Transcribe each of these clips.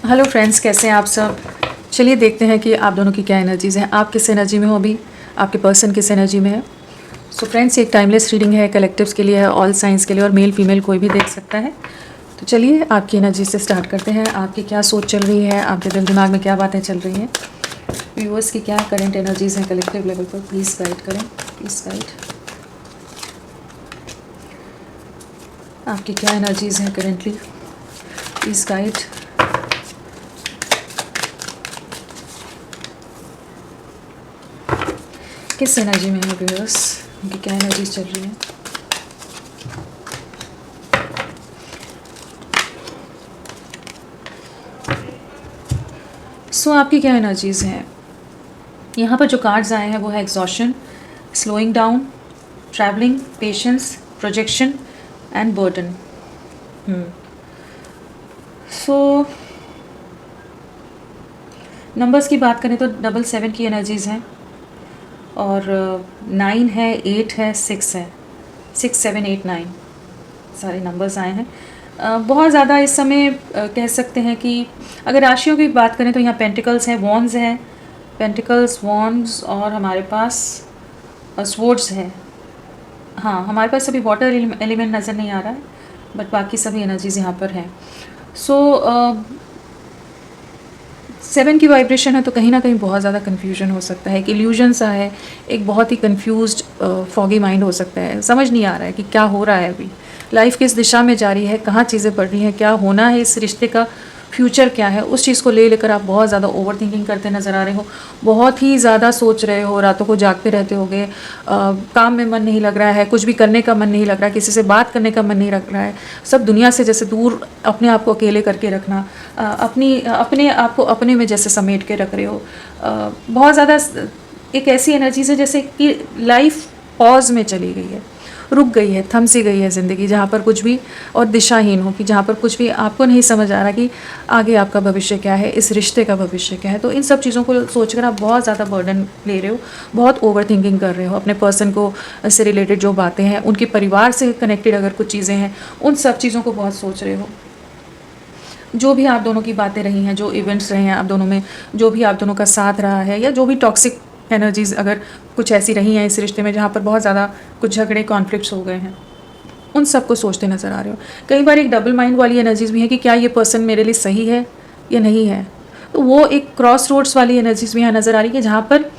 Hello friends, कैसे हैं आप सब। चलिए देखते हैं कि आप दोनों की क्या एनर्जीज़ हैं, आप किस एनर्जी में हो अभी, आपके पर्सन किस एनर्जी में है। सो फ्रेंड्स, एक टाइमलेस रीडिंग है, कलेक्टिव्स के लिए है, ऑल साइंस के लिए, और मेल फीमेल कोई भी देख सकता है। तो चलिए आपकी एनर्जी से स्टार्ट करते हैं। आपकी क्या सोच चल रही है, आपके दिल दिमाग में क्या बातें चल रही हैं, व्यूअर्स की क्या करंट एनर्जीज़ हैं कलेक्टिव लेवल पर, प्लीज़ गाइड करें, प्लीज़ गाइड। आपकी क्या एनर्जीज़ हैं करेंटली, प्लीज़ गाइड। किस एनर्जी में है व्यूअर्स, उनकी क्या एनर्जीज चल रही हैं। सो आपकी क्या एनर्जीज हैं। यहाँ पर जो कार्ड्स आए हैं वो है exhaustion, slowing down, travelling, patience, projection and burden. So numbers की बात करें तो 7 की एनर्जीज़ हैं, और 9 है, 8 है, 6 है, 6 7 8 9 सारे नंबर्स आए हैं। बहुत ज़्यादा इस समय कह सकते हैं कि अगर राशियों की बात करें तो यहाँ पेंटिकल्स हैं, वॉन्ड्स हैं, पेंटिकल्स, वॉन्ड्स, और हमारे पास स्वॉर्ड्स है। हाँ, हमारे पास अभी वाटर एलिमेंट नज़र नहीं आ रहा है, बट बाकी सभी एनर्जीज़ यहाँ पर हैं। सो 7 की वाइब्रेशन है तो कहीं ना कहीं बहुत ज़्यादा कन्फ्यूजन हो सकता है, एक इल्यूजन सा है, एक बहुत ही कन्फ्यूज्ड फॉगी माइंड हो सकता है, समझ नहीं आ रहा है कि क्या हो रहा है, अभी लाइफ किस दिशा में जा रही है, कहाँ चीज़ें बढ़ रही हैं, क्या होना है, इस रिश्ते का फ्यूचर क्या है, उस चीज़ को लेकर आप बहुत ज़्यादा ओवर थिंकिंग करते नज़र आ रहे हो, बहुत ही ज़्यादा सोच रहे हो, रातों को जागते रहते होगे, काम में मन नहीं लग रहा है, कुछ भी करने का मन नहीं लग रहा है, किसी से बात करने का मन नहीं लग रहा है, सब दुनिया से जैसे दूर अपने आप को अकेले करके रखना, अपने आप को अपने में जैसे समेट के रख रहे हो। बहुत ज़्यादा एक ऐसी एनर्जीज है जैसे कि लाइफ पॉज में चली गई है, रुक गई है, थम सी गई है ज़िंदगी, जहाँ पर कुछ भी, और दिशाहीन हो कि जहाँ पर कुछ भी आपको नहीं समझ आ रहा कि आगे आपका भविष्य क्या है, इस रिश्ते का भविष्य क्या है। तो इन सब चीज़ों को सोचकर आप बहुत ज़्यादा बर्डन ले रहे हो, बहुत ओवर थिंकिंग कर रहे हो, अपने पर्सन को से रिलेटेड जो बातें हैं, उनके परिवार से कनेक्टेड अगर कुछ चीज़ें हैं, उन सब चीज़ों को बहुत सोच रहे हो। जो भी आप दोनों की बातें रही हैं, जो इवेंट्स रहे हैं आप दोनों में, जो भी आप दोनों का साथ रहा है, या जो भी टॉक्सिक एनर्जीज़ अगर कुछ ऐसी रही हैं इस रिश्ते में जहाँ पर बहुत ज़्यादा कुछ झगड़े, कॉन्फ्लिक्ट्स हो गए हैं, उन सब को सोचते नज़र आ रहे हो। कई बार एक डबल माइंड वाली एनर्जीज़ भी है कि क्या ये पर्सन मेरे लिए सही है या नहीं है। तो वो एक क्रॉस रोड्स वाली एनर्जीज़ भी यहाँ नज़र आ रही है, जहाँ पर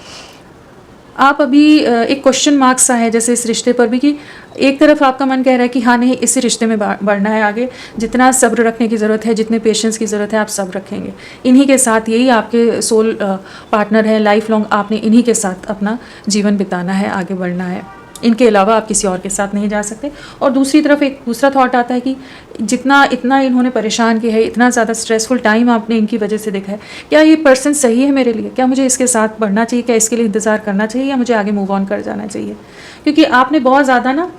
आप अभी एक क्वेश्चन मार्क सा है जैसे इस रिश्ते पर भी, कि एक तरफ आपका मन कह रहा है कि हाँ नहीं, इसी रिश्ते में बढ़ना है आगे, जितना सब्र रखने की ज़रूरत है, जितने पेशेंस की ज़रूरत है, आप सब रखेंगे, इन्हीं के साथ, यही आपके सोल पार्टनर है, लाइफ लॉन्ग आपने इन्हीं के साथ अपना जीवन बिताना है, आगे बढ़ना है, इनके अलावा आप किसी और के साथ नहीं जा सकते। और दूसरी तरफ एक दूसरा थॉट आता है कि जितना इतना इन्होंने परेशान किया है, इतना ज़्यादा स्ट्रेसफुल टाइम आपने इनकी वजह से देखा है, क्या ये पर्सन सही है मेरे लिए, क्या मुझे इसके साथ बढ़ना चाहिए, क्या इसके लिए इंतज़ार करना चाहिए, या मुझे आगे मूव ऑन कर जाना चाहिए। क्योंकि आपने बहुत ज़्यादा ना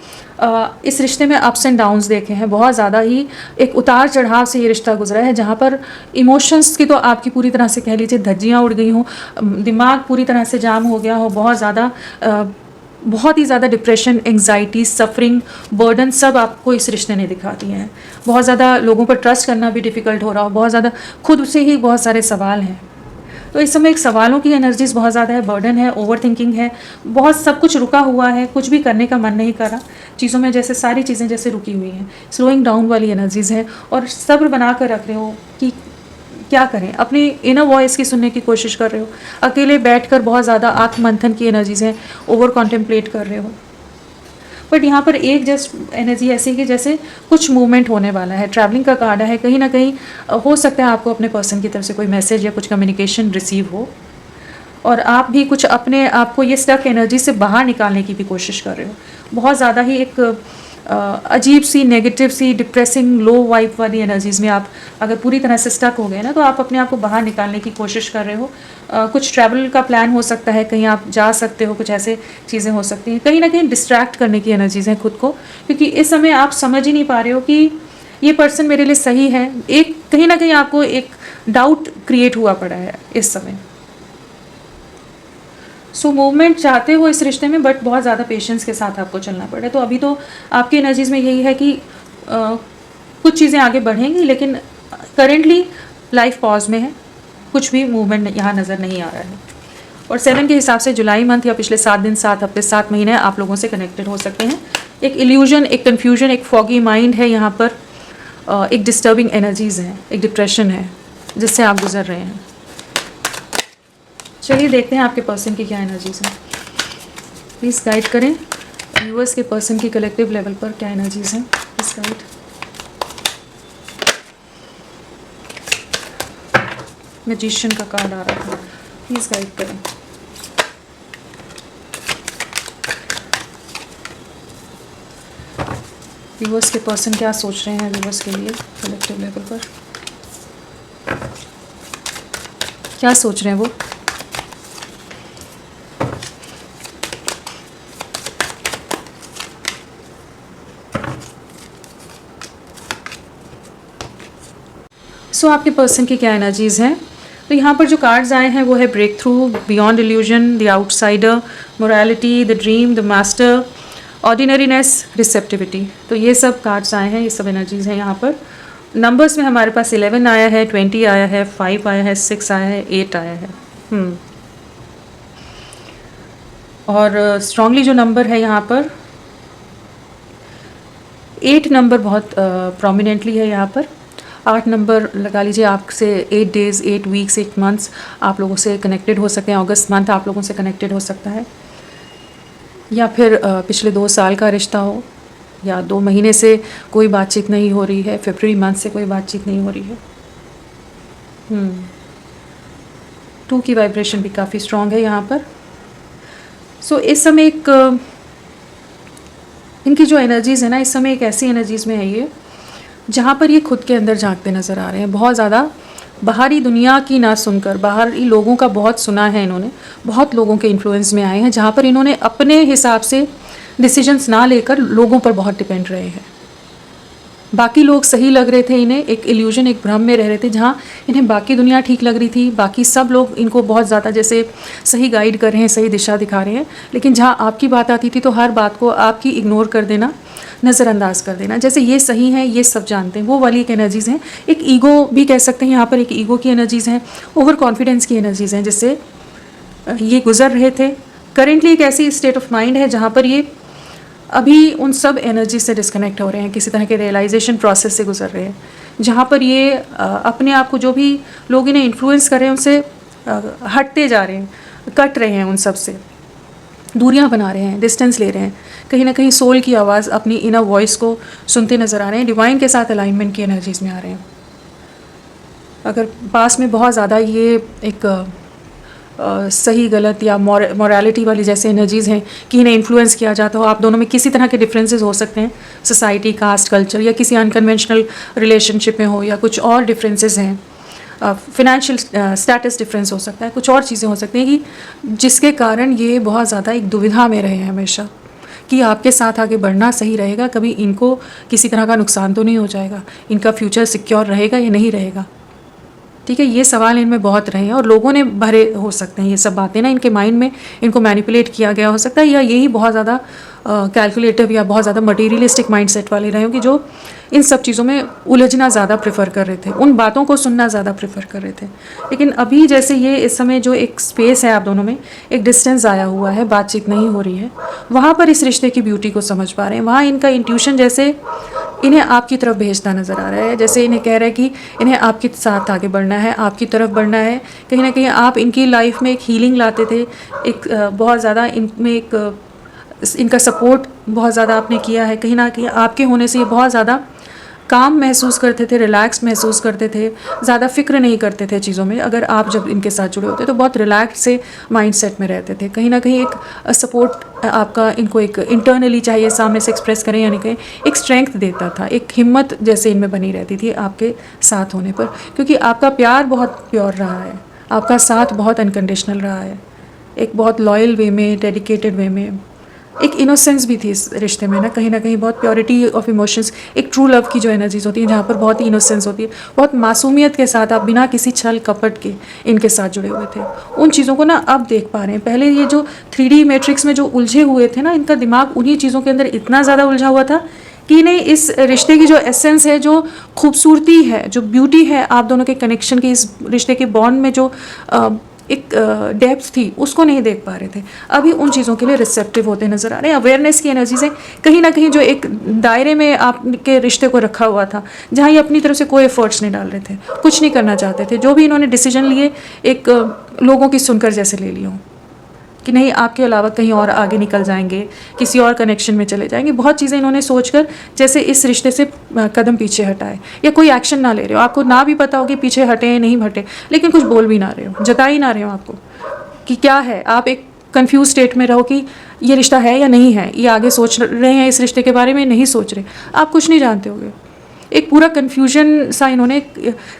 इस रिश्ते में अप्स एंड डाउन्स देखे हैं, बहुत ज़्यादा ही एक उतार चढ़ाव से ये रिश्ता गुजरा है, जहाँ पर इमोशंस की तो आपकी पूरी तरह से कह लीजिए धज्जियाँ उड़ गई हों, दिमाग पूरी तरह से जाम हो गया हो, बहुत ही ज़्यादा डिप्रेशन, एंग्जाइटी, सफरिंग, बर्डन सब आपको इस रिश्ते ने दिखा दिए हैं। बहुत ज़्यादा लोगों पर ट्रस्ट करना भी डिफ़िकल्ट हो रहा हो, बहुत ज़्यादा खुद से ही बहुत सारे सवाल हैं। तो इस समय एक सवालों की एनर्जीज बहुत ज़्यादा है, बर्डन है, ओवर थिंकिंग है, बहुत सब कुछ रुका हुआ है, कुछ भी करने का मन नहीं कर रहा, चीज़ों में जैसे सारी चीज़ें जैसे रुकी हुई हैं, स्लोइंग डाउन वाली एनर्जीज़ है, और सब्र बना कर रख रहे हो कि क्या करें, अपनी इनर वॉइस की सुनने की कोशिश कर रहे हो, अकेले बैठकर बहुत ज़्यादा आत्ममंथन की एनर्जीज हैं, ओवर कॉन्टेम्पलेट कर रहे हो। बट यहाँ पर एक जस्ट एनर्जी ऐसी कि जैसे कुछ मूवमेंट होने वाला है, ट्रैवलिंग का कार्ड है, कहीं ना कहीं हो सकता है आपको अपने पर्सन की तरफ से कोई मैसेज या कुछ कम्युनिकेशन रिसीव हो, और आप भी कुछ अपने आप को ये स्टक एनर्जी से बाहर निकालने की भी कोशिश कर रहे हो। बहुत ज़्यादा ही एक अजीब सी, नेगेटिव सी, डिप्रेसिंग, लो वाइब वाली एनर्जीज़ में आप अगर पूरी तरह से स्टक हो गए ना, तो आप अपने आप को बाहर निकालने की कोशिश कर रहे हो। कुछ ट्रैवल का प्लान हो सकता है, कहीं आप जा सकते हो, कुछ ऐसे चीज़ें हो सकती हैं, कहीं ना कहीं डिस्ट्रैक्ट करने की एनर्जीज़ हैं खुद को, क्योंकि इस समय आप समझ ही नहीं पा रहे हो कि ये पर्सन मेरे लिए सही है। एक कहीं ना कहीं आपको एक डाउट क्रिएट हुआ पड़ा है इस समय। सो मूवमेंट चाहते हो इस रिश्ते में, बट बहुत ज़्यादा पेशेंस के साथ आपको चलना पड़ रहा है। तो अभी तो आपकी एनर्जीज़ में यही है कि कुछ चीज़ें आगे बढ़ेंगी, लेकिन करेंटली लाइफ पॉज में है, कुछ भी मूवमेंट यहाँ नज़र नहीं आ रहा है। और 7 के हिसाब से जुलाई मंथ या पिछले 7 दिन, 7 हफ्ते, 7 महीने आप लोगों से कनेक्टेड हो सकते हैं। एक इल्यूजन, एक कन्फ्यूजन, एक फॉगी माइंड है यहाँ पर, एक डिस्टर्बिंग एनर्जीज़ हैं, एक डिप्रेशन है जिससे आप गुजर रहे हैं। चलिए देखते हैं आपके पर्सन की क्या एनर्जीज़ हैं। प्लीज़ गाइड करें व्यूअर्स के पर्सन की कलेक्टिव लेवल पर क्या एनर्जीज़ हैं, प्लीज़ गाइड। मैजिशियन का कार्ड आ रहा था, प्लीज़ गाइड करें। व्यूअर्स के पर्सन क्या सोच रहे हैं व्यूअर्स के लिए कलेक्टिव लेवल पर, क्या सोच रहे हैं वो। आपके पर्सन की क्या एनर्जीज़ हैं। तो यहाँ पर जो कार्ड्स आए हैं वो है breakthrough, beyond illusion, the outsider, morality, the dream, the master, ordinariness, receptivity. तो ये सब कार्ड्स आए हैं, ये सब एनर्जीज़ हैं यहाँ पर। नंबर्स में हमारे पास 11 आया है, 20 आया है, 5 आया है, 6 आया है, 8 आया है। और स्ट्रांगली जो नंबर है यहाँ पर 8 नंबर बहुत प्रोमिनेंटली है यहाँ पर। 8 नंबर लगा लीजिए, आपसे 8 डेज़, 8 वीक्स, 8 मंथ्स आप लोगों से कनेक्टेड हो सकते हैं। अगस्त मंथ आप लोगों से कनेक्टेड हो सकता है, या फिर पिछले 2 साल का रिश्ता हो, या 2 महीने से कोई बातचीत नहीं हो रही है, फरवरी मंथ से कोई बातचीत नहीं हो रही है। 2 की वाइब्रेशन भी काफ़ी स्ट्रॉन्ग है यहाँ पर। इस समय एक इनकी जो एनर्जीज़ है ना, इस समय एक ऐसी एनर्जीज़ में है ये जहाँ पर ये खुद के अंदर झांकते नज़र आ रहे हैं। बहुत ज़्यादा बाहरी दुनिया की ना सुनकर, बाहरी लोगों का बहुत सुना है इन्होंने, बहुत लोगों के इन्फ्लुएंस में आए हैं, जहाँ पर इन्होंने अपने हिसाब से डिसीजंस ना लेकर लोगों पर बहुत डिपेंड रहे हैं। बाकी लोग सही लग रहे थे इन्हें, एक इल्यूजन, एक भ्रम में रह रहे थे, जहाँ इन्हें बाकी दुनिया ठीक लग रही थी, बाकी सब लोग इनको बहुत ज़्यादा जैसे सही गाइड कर रहे हैं, सही दिशा दिखा रहे हैं। लेकिन जहाँ आपकी बात आती थी तो हर बात को आपकी इग्नोर कर देना, नज़रअंदाज कर देना, जैसे ये सही है, ये सब जानते हैं, वो वाली एक एनर्जीज़ हैं। एक ईगो भी कह सकते हैं यहाँ पर, एक ईगो की एनर्जीज़ हैं, ओवर कॉन्फिडेंस की एनर्जीज़ हैं, जिससे ये गुजर रहे थे। करेंटली एक ऐसी स्टेट ऑफ माइंड है जहाँ पर ये अभी उन सब एनर्जी से डिस्कनेक्ट हो रहे हैं, किसी तरह के रियलाइजेशन प्रोसेस से गुजर रहे हैं, जहाँ पर ये अपने आप को, जो भी लोग इन्हें इन्फ्लुएंस कर रहे हैं, उनसे हटते जा रहे हैं, कट रहे हैं, उन सब से दूरियां बना रहे हैं, डिस्टेंस ले रहे हैं। कहीं ना कहीं सोल की आवाज़, अपनी इनर वॉइस को सुनते नज़र आ रहे हैं, डिवाइन के साथ अलाइनमेंट की एनर्जीज़ में आ रहे हैं। अगर पास में बहुत ज़्यादा ये एक सही गलत या मॉरलिटी वाली जैसे एनर्जीज़ हैं कि इन्हें इन्फ्लुएंस किया जाता हो, आप दोनों में किसी तरह के डिफरेंसेस हो सकते हैं, सोसाइटी, कास्ट, कल्चर, या किसी अनकन्वेंशनल रिलेशनशिप में हो, या कुछ और डिफरेंसेस हैं, फिनेंशियल स्टेटस डिफरेंस हो सकता है, कुछ और चीज़ें हो सकती हैं कि जिसके कारण ये बहुत ज़्यादा एक दुविधा में रहे हैं हमेशा कि आपके साथ आगे बढ़ना सही रहेगा, कभी इनको किसी तरह का नुकसान तो नहीं हो जाएगा, इनका फ्यूचर सिक्योर रहेगा या नहीं रहेगा। ठीक है, ये सवाल इनमें बहुत रहे हैं और लोगों ने भरे हो सकते हैं ये सब बातें ना इनके माइंड में, इनको मैनिपुलेट किया गया हो सकता है, या यही बहुत ज़्यादा कैलकुलेटिव या बहुत ज़्यादा मटीरियलिस्टिक माइंडसेट वाले रहे हो कि जो इन सब चीज़ों में उलझना ज़्यादा प्रेफर कर रहे थे, उन बातों को सुनना ज़्यादा प्रेफर कर रहे थे। लेकिन अभी जैसे ये इस समय जो एक स्पेस है आप दोनों में, एक डिस्टेंस आया हुआ है, बातचीत नहीं हो रही है, वहाँ पर इस रिश्ते की ब्यूटी को समझ पा रहे हैं। वहाँ इनका इंट्यूशन जैसे इन्हें आपकी तरफ भेजता नज़र आ रहा है, जैसे इन्हें कह रहा है कि इन्हें आपके साथ आगे बढ़ना है, आपकी तरफ बढ़ना है। कहीं ना कहीं आप इनकी लाइफ में एक हीलिंग लाते थे, एक बहुत ज़्यादा इनमें एक इनका सपोर्ट बहुत ज़्यादा आपने किया है। कहीं ना कहीं आपके होने से ये बहुत ज़्यादा काम महसूस करते थे, रिलैक्स महसूस करते थे, ज़्यादा फिक्र नहीं करते थे चीज़ों में। अगर आप जब इनके साथ जुड़े होते तो बहुत रिलैक्स से माइंडसेट में रहते थे। कहीं ना कहीं एक सपोर्ट आपका इनको एक इंटरनली, चाहिए सामने से एक्सप्रेस करें या नहीं करें, एक स्ट्रेंथ देता था, एक हिम्मत जैसे इनमें बनी रहती थी आपके साथ होने पर, क्योंकि आपका प्यार बहुत प्योर रहा है, आपका साथ बहुत अनकंडीशनल रहा है, एक बहुत लॉयल वे में, डेडिकेटेड वे में। एक इनोसेंस भी थी इस रिश्ते में ना कहीं बहुत प्योरिटी ऑफ इमोशंस, एक ट्रू लव की जो एनर्जीज होती हैं, जहाँ पर बहुत ही इनोसेंस होती है, बहुत मासूमियत के साथ आप बिना किसी छल कपट के इनके साथ जुड़े हुए थे। उन चीज़ों को ना अब देख पा रहे हैं। पहले ये जो 3D मैट्रिक्स में जो उलझे हुए थे ना, इनका दिमाग उन्हीं चीज़ों के अंदर इतना ज़्यादा उलझा हुआ था कि नहीं इस रिश्ते की जो एसेंस है, जो खूबसूरती है, जो ब्यूटी है आप दोनों के कनेक्शन की, इस रिश्ते के बॉन्ड में जो एक डेप्थ थी, उसको नहीं देख पा रहे थे। अभी उन चीज़ों के लिए रिसेप्टिव होते नज़र आ रहे हैं। अवेयरनेस की एनर्जी से कहीं ना कहीं जो एक दायरे में आपके रिश्ते को रखा हुआ था, जहाँ ये अपनी तरफ से कोई एफर्ट्स नहीं डाल रहे थे, कुछ नहीं करना चाहते थे, जो भी इन्होंने डिसीजन लिए एक लोगों की सुनकर जैसे ले लिया हूँ कि नहीं आपके अलावा कहीं और आगे निकल जाएंगे, किसी और कनेक्शन में चले जाएंगे, बहुत चीज़ें इन्होंने सोचकर जैसे इस रिश्ते से कदम पीछे हटाए, या कोई एक्शन ना ले रहे हो, आपको ना भी पता हो कि पीछे हटे नहीं हटे, लेकिन कुछ बोल भी ना रहे हो, जता ही ना रहे हो आपको कि क्या है। आप एक कंफ्यूज स्टेट में रहो कि ये रिश्ता है या नहीं है, ये आगे सोच रहे हैं इस रिश्ते के बारे में, नहीं सोच रहे, आप कुछ नहीं जानते होगे। एक पूरा कन्फ्यूजन सा इन्होंने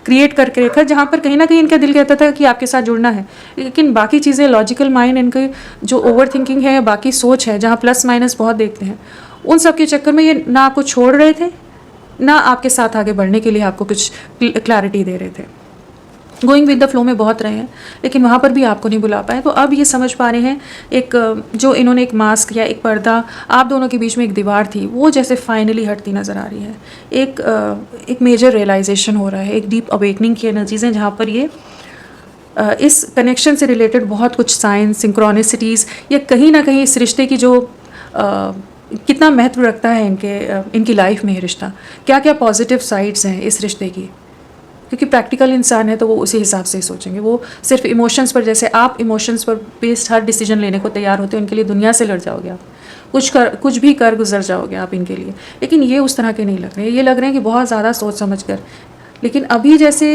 क्रिएट करके रखा, जहाँ पर कहीं ना कहीं इनका दिल कहता था कि आपके साथ जुड़ना है, लेकिन बाकी चीज़ें लॉजिकल माइंड, इनके जो ओवर थिंकिंग है या बाकी सोच है, जहाँ प्लस माइनस बहुत देखते हैं, उन सब के चक्कर में ये ना आपको छोड़ रहे थे, ना आपके साथ आगे बढ़ने के लिए आपको कुछ क्लैरिटी दे रहे थे। गोइंग विद द फ्लो में बहुत रहे हैं, लेकिन वहाँ पर भी आपको नहीं बुला पाए। तो अब ये समझ पा रहे हैं, एक जो इन्होंने एक मास्क या एक पर्दा, आप दोनों के बीच में एक दीवार थी, वो जैसे फाइनली हटती नज़र आ रही है। एक मेजर रियलाइजेशन हो रहा है, एक डीप अवेकनिंग की एनर्जीज हैं, जहाँ पर ये इस कनेक्शन से रिलेटेड बहुत कुछ साइंस, सिंक्रोनिसिटीज़, या कहीं ना कहीं इस रिश्ते की जो कितना महत्व रखता है इनकी लाइफ में, ये रिश्ता क्या क्या पॉजिटिव साइड्स हैं इस रिश्ते की, क्योंकि प्रैक्टिकल इंसान है तो वो उसी हिसाब से ही सोचेंगे। वो सिर्फ इमोशंस पर, जैसे आप इमोशंस पर बेस्ड हर डिसीजन लेने को तैयार होते हैं, उनके लिए दुनिया से लड़ जाओगे आप, कुछ भी कर गुजर जाओगे आप इनके लिए, लेकिन ये उस तरह के नहीं लग रहे। ये लग रहे हैं कि बहुत ज़्यादा सोच समझ कर, लेकिन अभी जैसे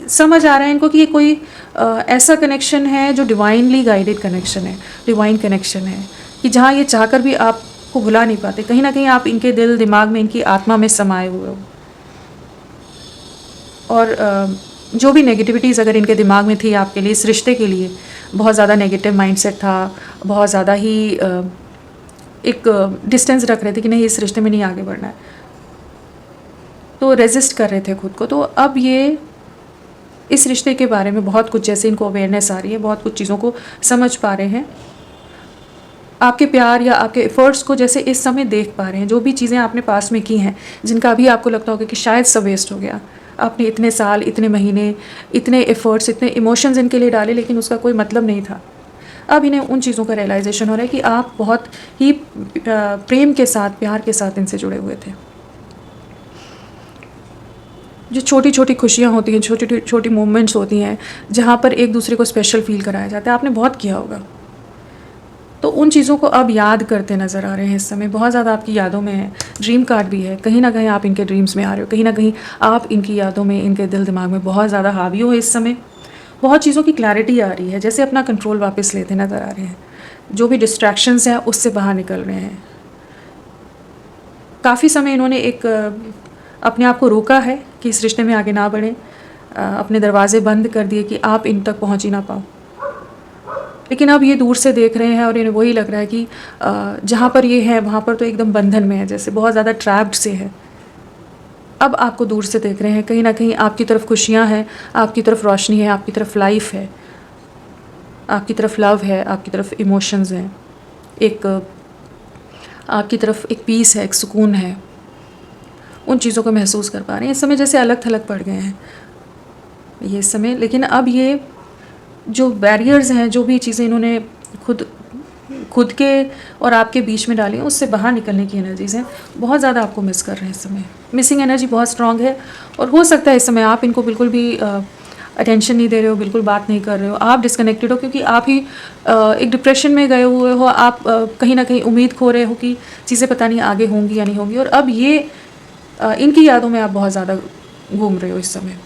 समझ आ रहा है इनको कि ये कोई ऐसा कनेक्शन है जो डिवाइनली गाइडेड कनेक्शन है, डिवाइन कनेक्शन है, कि जहाँ ये चाहकर भी आपको भुला नहीं पाते, कहीं ना कहीं आप इनके दिल दिमाग में, इनकी आत्मा में समाये हुए हो। और जो भी नेगेटिविटीज़ अगर इनके दिमाग में थी आपके लिए, इस रिश्ते के लिए बहुत ज़्यादा नेगेटिव माइंडसेट था, बहुत ज़्यादा ही एक डिस्टेंस रख रहे थे कि नहीं इस रिश्ते में नहीं आगे बढ़ना है, तो रेजिस्ट कर रहे थे खुद को। तो अब ये इस रिश्ते के बारे में बहुत कुछ, जैसे इनको अवेयरनेस आ रही है, बहुत कुछ चीज़ों को समझ पा रहे हैं, आपके प्यार या आपके एफर्ट्स को जैसे इस समय देख पा रहे हैं। जो भी चीज़ें आपने पास में की हैं, जिनका अभी आपको लगता होगा कि शायद सब वेस्ट हो गया, आपने इतने साल, इतने महीने, इतने एफर्ट्स, इतने इमोशंस इनके लिए डाले, लेकिन उसका कोई मतलब नहीं था, अब इन्हें उन चीज़ों का रियलाइजेशन हो रहा है कि आप बहुत ही प्रेम के साथ, प्यार के साथ इनसे जुड़े हुए थे। जो छोटी छोटी खुशियाँ होती हैं, छोटी छोटी मोमेंट्स होती हैं, जहाँ पर एक दूसरे को स्पेशल फील कराया जाता है, आपने बहुत किया होगा, तो उन चीज़ों को अब याद करते नज़र आ रहे हैं इस समय, बहुत ज़्यादा आपकी यादों में है। ड्रीम कार्ड भी है, कहीं ना कहीं आप इनके ड्रीम्स में आ रहे हो, कहीं ना कहीं आप इनकी यादों में, इनके दिल दिमाग में बहुत ज़्यादा हावी हो इस समय। बहुत चीज़ों की क्लैरिटी आ रही है, जैसे अपना कंट्रोल वापस लेते नज़र आ रहे हैं, जो भी डिस्ट्रैक्शंस हैं उससे बाहर निकल रहे हैं। काफ़ी समय इन्होंने एक अपने आप को रोका है कि इस रिश्ते में आगे ना बढ़ें, अपने दरवाजे बंद कर दिए कि आप इन तक पहुँच ही ना पाओ, लेकिन अब ये दूर से देख रहे हैं और इन्हें वही लग रहा है कि जहाँ पर ये है वहाँ पर तो एकदम बंधन में है, जैसे बहुत ज़्यादा ट्रैप्ड से है। अब आपको दूर से देख रहे हैं, कहीं ना कहीं आपकी तरफ खुशियाँ हैं, आपकी तरफ रोशनी है, आपकी तरफ लाइफ है, आपकी तरफ लव है, आपकी तरफ इमोशंस हैं, एक आपकी तरफ एक पीस है, एक सुकून है। उन चीज़ों को महसूस कर पा रहे हैं। इस समय जैसे अलग थलग पड़ गए हैं ये समय, लेकिन अब ये जो बैरियर्स हैं, जो भी चीज़ें इन्होंने खुद के और आपके बीच में डाली हैं, उससे बाहर निकलने की एनर्जीज हैं। बहुत ज़्यादा आपको मिस कर रहे हैं इस समय, मिसिंग एनर्जी बहुत स्ट्रांग है, और हो सकता है इस समय आप इनको बिल्कुल भी अटेंशन नहीं दे रहे हो, बिल्कुल बात नहीं कर रहे हो, आप डिस्कनेक्टेड हो, क्योंकि आप ही एक डिप्रेशन में गए हुए हो, आप कहीं ना कहीं उम्मीद खो रहे हो कि चीज़ें पता नहीं आगे होंगी या नहीं होंगी, और अब ये इनकी यादों में आप बहुत ज़्यादा घूम रहे हो इस समय,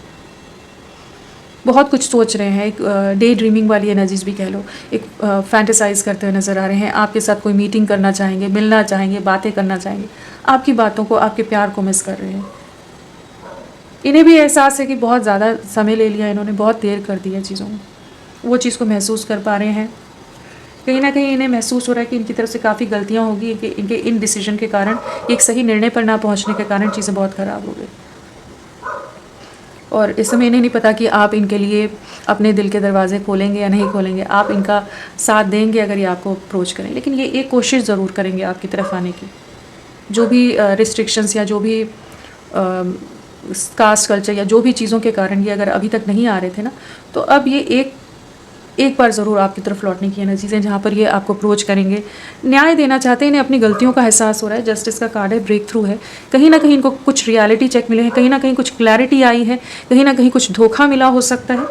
बहुत कुछ सोच रहे हैं। एक डे ड्रीमिंग वाली एनर्जीज भी कह लो, एक फैंटेसाइज करते हुए नज़र आ रहे हैं, आपके साथ कोई मीटिंग करना चाहेंगे, मिलना चाहेंगे, बातें करना चाहेंगे, आपकी बातों को, आपके प्यार को मिस कर रहे हैं। इन्हें भी एहसास है कि बहुत ज़्यादा समय ले लिया इन्होंने, बहुत देर कर दी है चीज़ों में, वो चीज़ को महसूस कर पा रहे हैं। कहीं ना कहीं इन्हें महसूस हो रहा है कि इनकी तरफ से काफ़ी गलतियाँ होगी, इनके इन डिसीजन के कारण, एक सही निर्णय पर ना पहुँचने के कारण चीज़ें बहुत ख़राब हो गई, और इस समय इन्हें नहीं पता कि आप इनके लिए अपने दिल के दरवाजे खोलेंगे या नहीं खोलेंगे, आप इनका साथ देंगे अगर ये आपको अप्रोच करें, लेकिन ये एक कोशिश ज़रूर करेंगे आपकी तरफ आने की। जो भी रिस्ट्रिक्शंस या जो भी कास्ट कल्चर या जो भी चीज़ों के कारण ये अगर अभी तक नहीं आ रहे थे ना, तो अब ये एक बार ज़रूर आपकी तरफ लौटने की एनर्जीज हैं, जहाँ पर ये आपको अप्रोच करेंगे, न्याय देना चाहते हैं, इन्हें अपनी गलतियों का एहसास हो रहा है। जस्टिस का कार्ड है, ब्रेक थ्रू है, कहीं ना कहीं इनको कुछ रियलिटी चेक मिले हैं, कहीं ना कहीं कुछ क्लैरिटी आई है, कहीं ना कहीं कुछ धोखा मिला हो सकता है,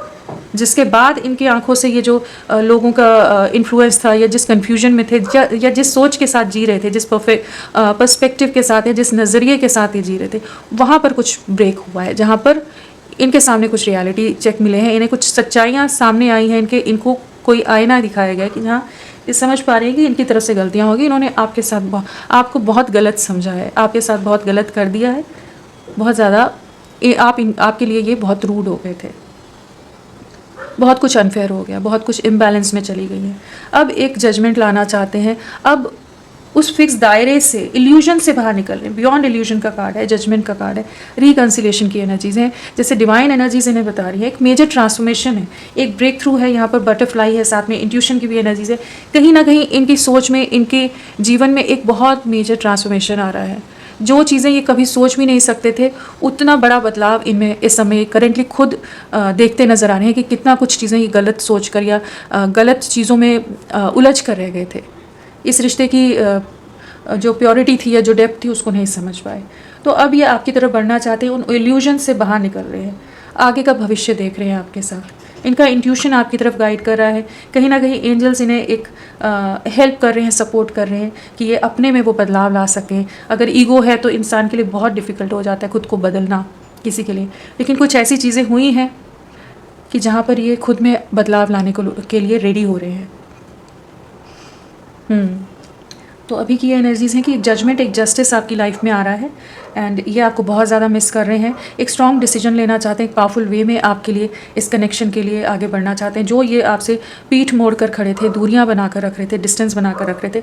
जिसके बाद इनकी आंखों से ये जो लोगों का इन्फ्लुएंस था, या जिस कन्फ्यूजन में थे, या जिस सोच के साथ जी रहे थे, जिस पर्सपेक्टिव के साथ या जिस नज़रिए के साथ ये जी रहे थे, वहाँ पर कुछ ब्रेक हुआ है, जहाँ पर इनके सामने कुछ रियलिटी चेक मिले हैं, इन्हें कुछ सच्चाइयाँ सामने आई हैं, इनको कोई आईना दिखाया गया कि हाँ, ये समझ पा रहे हैं कि इनकी तरफ से गलतियाँ होगी, इन्होंने आपके साथ आपको बहुत गलत समझा है, आपके साथ बहुत गलत कर दिया है, बहुत ज़्यादा आपके लिए ये बहुत रूड हो गए थे, बहुत कुछ अनफेयर हो गया, बहुत कुछ इम्बैलेंस में चली गई है। अब एक जजमेंट लाना चाहते हैं, अब उस फिक्स दायरे से, इल्यूजन से बाहर निकल रहे हैं। बियॉन्ड इल्यूजन का कार्ड है, जजमेंट का कार्ड है, रिकन्सिलेशन की एनर्जीज हैं, जैसे डिवाइन एनर्जीज इन्हें बता रही है, एक मेजर ट्रांसफॉर्मेशन है, एक ब्रेक थ्रू है, यहाँ पर बटरफ्लाई है, साथ में इंट्यूशन की भी एनर्जीज है। कहीं ना कहीं इनकी सोच में, इनके जीवन में एक बहुत मेजर ट्रांसफॉर्मेशन आ रहा है। जो चीज़ें ये कभी सोच भी नहीं सकते थे, उतना बड़ा बदलाव इनमें इस समय करेंटली खुद देखते नज़र आ रहे हैं कि कितना कुछ चीज़ें ये गलत सोच कर या गलत चीज़ों में उलझ कर रह गए थे। इस रिश्ते की जो प्योरिटी थी या जो डेप्थ थी उसको नहीं समझ पाए, तो अब ये आपकी तरफ बढ़ना चाहते हैं, उन इल्यूजन से बाहर निकल रहे हैं, आगे का भविष्य देख रहे हैं आपके साथ। इनका इंट्यूशन आपकी तरफ गाइड कर रहा है, कहीं ना कहीं एंजल्स इन्हें एक हेल्प कर रहे हैं, सपोर्ट कर रहे हैं कि ये अपने में वो बदलाव ला सकें। अगर ईगो है तो इंसान के लिए बहुत डिफ़िकल्ट हो जाता है खुद को बदलना किसी के लिए, लेकिन कुछ ऐसी चीज़ें हुई हैं कि जहाँ पर ये खुद में बदलाव लाने के लिए रेडी हो रहे हैं। तो अभी की ये एनर्जीज़ हैं कि एक जजमेंट, एक जस्टिस आपकी लाइफ में आ रहा है, एंड ये आपको बहुत ज़्यादा मिस कर रहे हैं। एक स्ट्रॉन्ग डिसीजन लेना चाहते हैं, एक पावरफुल वे में आपके लिए, इस कनेक्शन के लिए आगे बढ़ना चाहते हैं। जो ये आपसे पीठ मोड़ कर खड़े थे, दूरियां बना कर रख रहे थे, डिस्टेंस बना कर रख रहे थे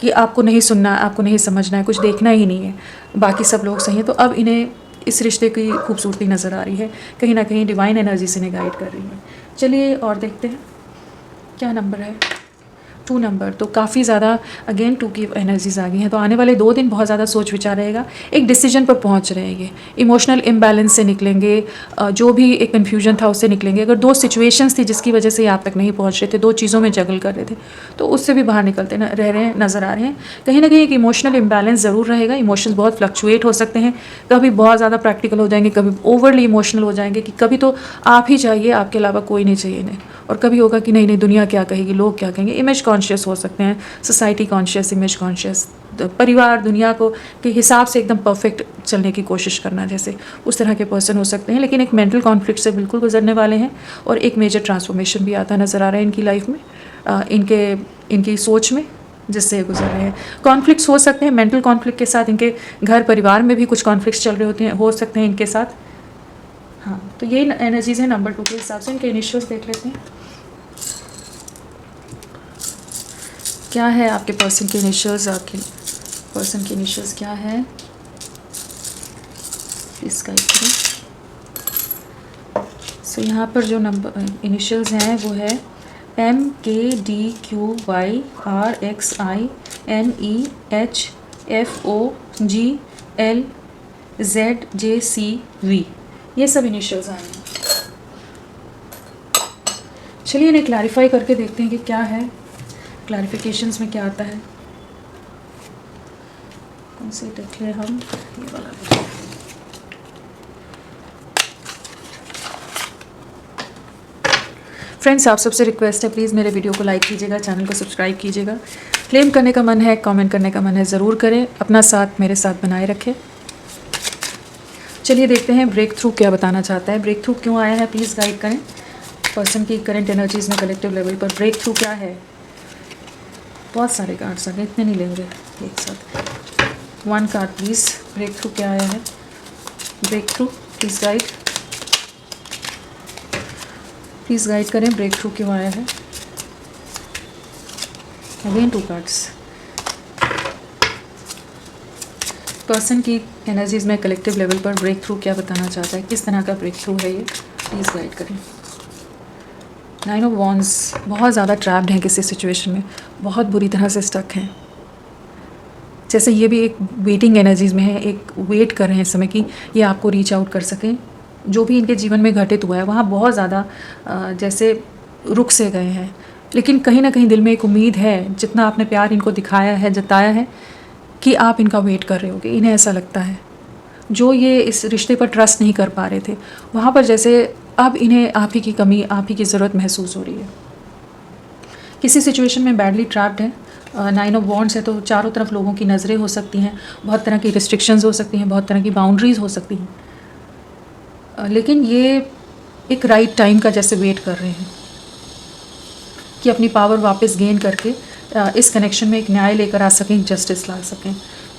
कि आपको नहीं सुनना है, आपको नहीं समझना है, कुछ देखना ही नहीं है, बाकी सब लोग सही हैं, तो अब इन्हें इस रिश्ते की खूबसूरती नज़र आ रही है, कहीं ना कहीं डिवाइन एनर्जी से इन्हें गाइड कर रही है। चलिए और देखते हैं क्या नंबर है। 2 नंबर, तो काफ़ी ज़्यादा अगेन 2 की एनर्जीज आ गई हैं, तो आने वाले 2 दिन बहुत ज़्यादा सोच विचार रहेगा, एक डिसीजन पर पहुंच रहे हैं, ये इमोशनल इम्बैलेंस से निकलेंगे, जो भी एक कन्फ्यूजन था उससे निकलेंगे। अगर 2 सिचुएशंस थी जिसकी वजह से ये आप तक नहीं पहुंच रहे थे, 2 चीज़ों में जगल कर रहे थे, तो उससे भी बाहर निकलते रह रहे हैं, नज़र आ रहे हैं। कहीं ना कहीं एक इमोशनल इम्बैलेंस ज़रूर रहेगा, इमोशंस बहुत फ्लक्चुएट हो सकते हैं, कभी बहुत ज़्यादा प्रैक्टिकल हो जाएंगे, कभी ओवरली इमोशनल हो जाएंगे कि कभी तो आप ही चाहिए, आपके अलावा कोई नहीं चाहिए इन्हें, और कभी होगा कि नहीं नहीं दुनिया क्या कहेगी, लोग क्या कहेंगे, इमेज कॉन्शियस हो सकते हैं, सोसाइटी कॉन्शियस, इमेज कॉन्शियस, परिवार दुनिया को के हिसाब से एकदम परफेक्ट चलने की कोशिश करना, जैसे उस तरह के पर्सन हो सकते हैं। लेकिन एक मेंटल कॉन्फ्लिक्ट से बिल्कुल गुजरने वाले हैं, और एक मेजर ट्रांसफॉर्मेशन भी आता नज़र आ रहा है इनकी लाइफ में, इनकी सोच में, जिससे गुजर रहे हैं। कॉन्फ्लिक्ट्स हो सकते हैं, मेंटल कॉन्फ्लिक्ट के साथ इनके घर परिवार में भी कुछ कॉन्फ्लिक्ट्स चल रहे होते हैं, हो सकते हैं इनके साथ। हाँ, तो ये एनर्जीज है नंबर 2 के हिसाब से। इनके इनिशियल्स देख लेते हैं क्या है आपके पर्सन के इनिशियल्स, आपके पर्सन के इनिशियल्स क्या है, इसका सो यहाँ पर जो नंबर इनिशियल्स हैं वो है MKDQYRXINEHFOGLZJCV, ये सब इनिशियल्स आए हैं। चलिए इन्हें क्लैरिफाई करके देखते हैं कि क्या है, क्लैरिफिकेशंस में क्या आता है। कौन से देख ले हम, ये वाला देख। फ्रेंड्स, आप सबसे रिक्वेस्ट है, प्लीज़ मेरे वीडियो को लाइक कीजिएगा, चैनल को सब्सक्राइब कीजिएगा। क्लेम करने का मन है, कमेंट करने का मन है, ज़रूर करें, अपना साथ मेरे साथ बनाए रखें। चलिए देखते हैं ब्रेक थ्रू क्या बताना चाहता है, ब्रेक थ्रू क्यों आया है, प्लीज़ गाइड करें। पर्सन की करंट एनर्जीज में कलेक्टिव लेवल पर ब्रेक थ्रू क्या है। बहुत सारे कार्ड्स आ गए, इतने नहीं लेंगे एक साथ। 1 कार्ड प्लीज़, ब्रेक थ्रू क्या आया है, breakthrough please guide, please guide करें, ब्रेक थ्रू क्यों आया है। Again 2 cards. पर्सन की एनर्जीज में कलेक्टिव लेवल पर ब्रेक थ्रू क्या बताना चाहता है, किस तरह का ब्रेक थ्रू है ये, प्लीज़ गाइड करें। 9 ऑफ वॉन्ड्स, बहुत ज़्यादा ट्रैप्ड हैं किसी सिचुएशन में, बहुत बुरी तरह से स्टक हैं। जैसे ये भी एक वेटिंग एनर्जीज़ में है, एक वेट कर रहे हैं इस समय कि ये आपको रीच आउट कर सकें। जो भी इनके जीवन में घटित हुआ है वहाँ बहुत ज़्यादा जैसे रुक से गए हैं, लेकिन कहीं ना कहीं दिल में एक उम्मीद है, जितना आपने प्यार इनको दिखाया है, जताया है, कि आप इनका वेट कर रहे होगे। इन्हें ऐसा लगता है, जो ये इस रिश्ते पर ट्रस्ट नहीं कर पा रहे थे, वहाँ पर जैसे अब इन्हें आप ही की कमी, आप ही की ज़रूरत महसूस हो रही है। किसी सिचुएशन में बैडली ट्रैप्ड है, 9 ऑफ वॉन्ड्स है, तो चारों तरफ लोगों की नज़रें हो सकती हैं, बहुत तरह की रिस्ट्रिक्शंस हो सकती हैं, बहुत तरह की बाउंड्रीज़ हो सकती हैं, लेकिन ये एक राइट टाइम का जैसे वेट कर रहे हैं कि अपनी पावर वापस गेन करके इस कनेक्शन में एक न्याय लेकर आ सकें, जस्टिस ला सकें।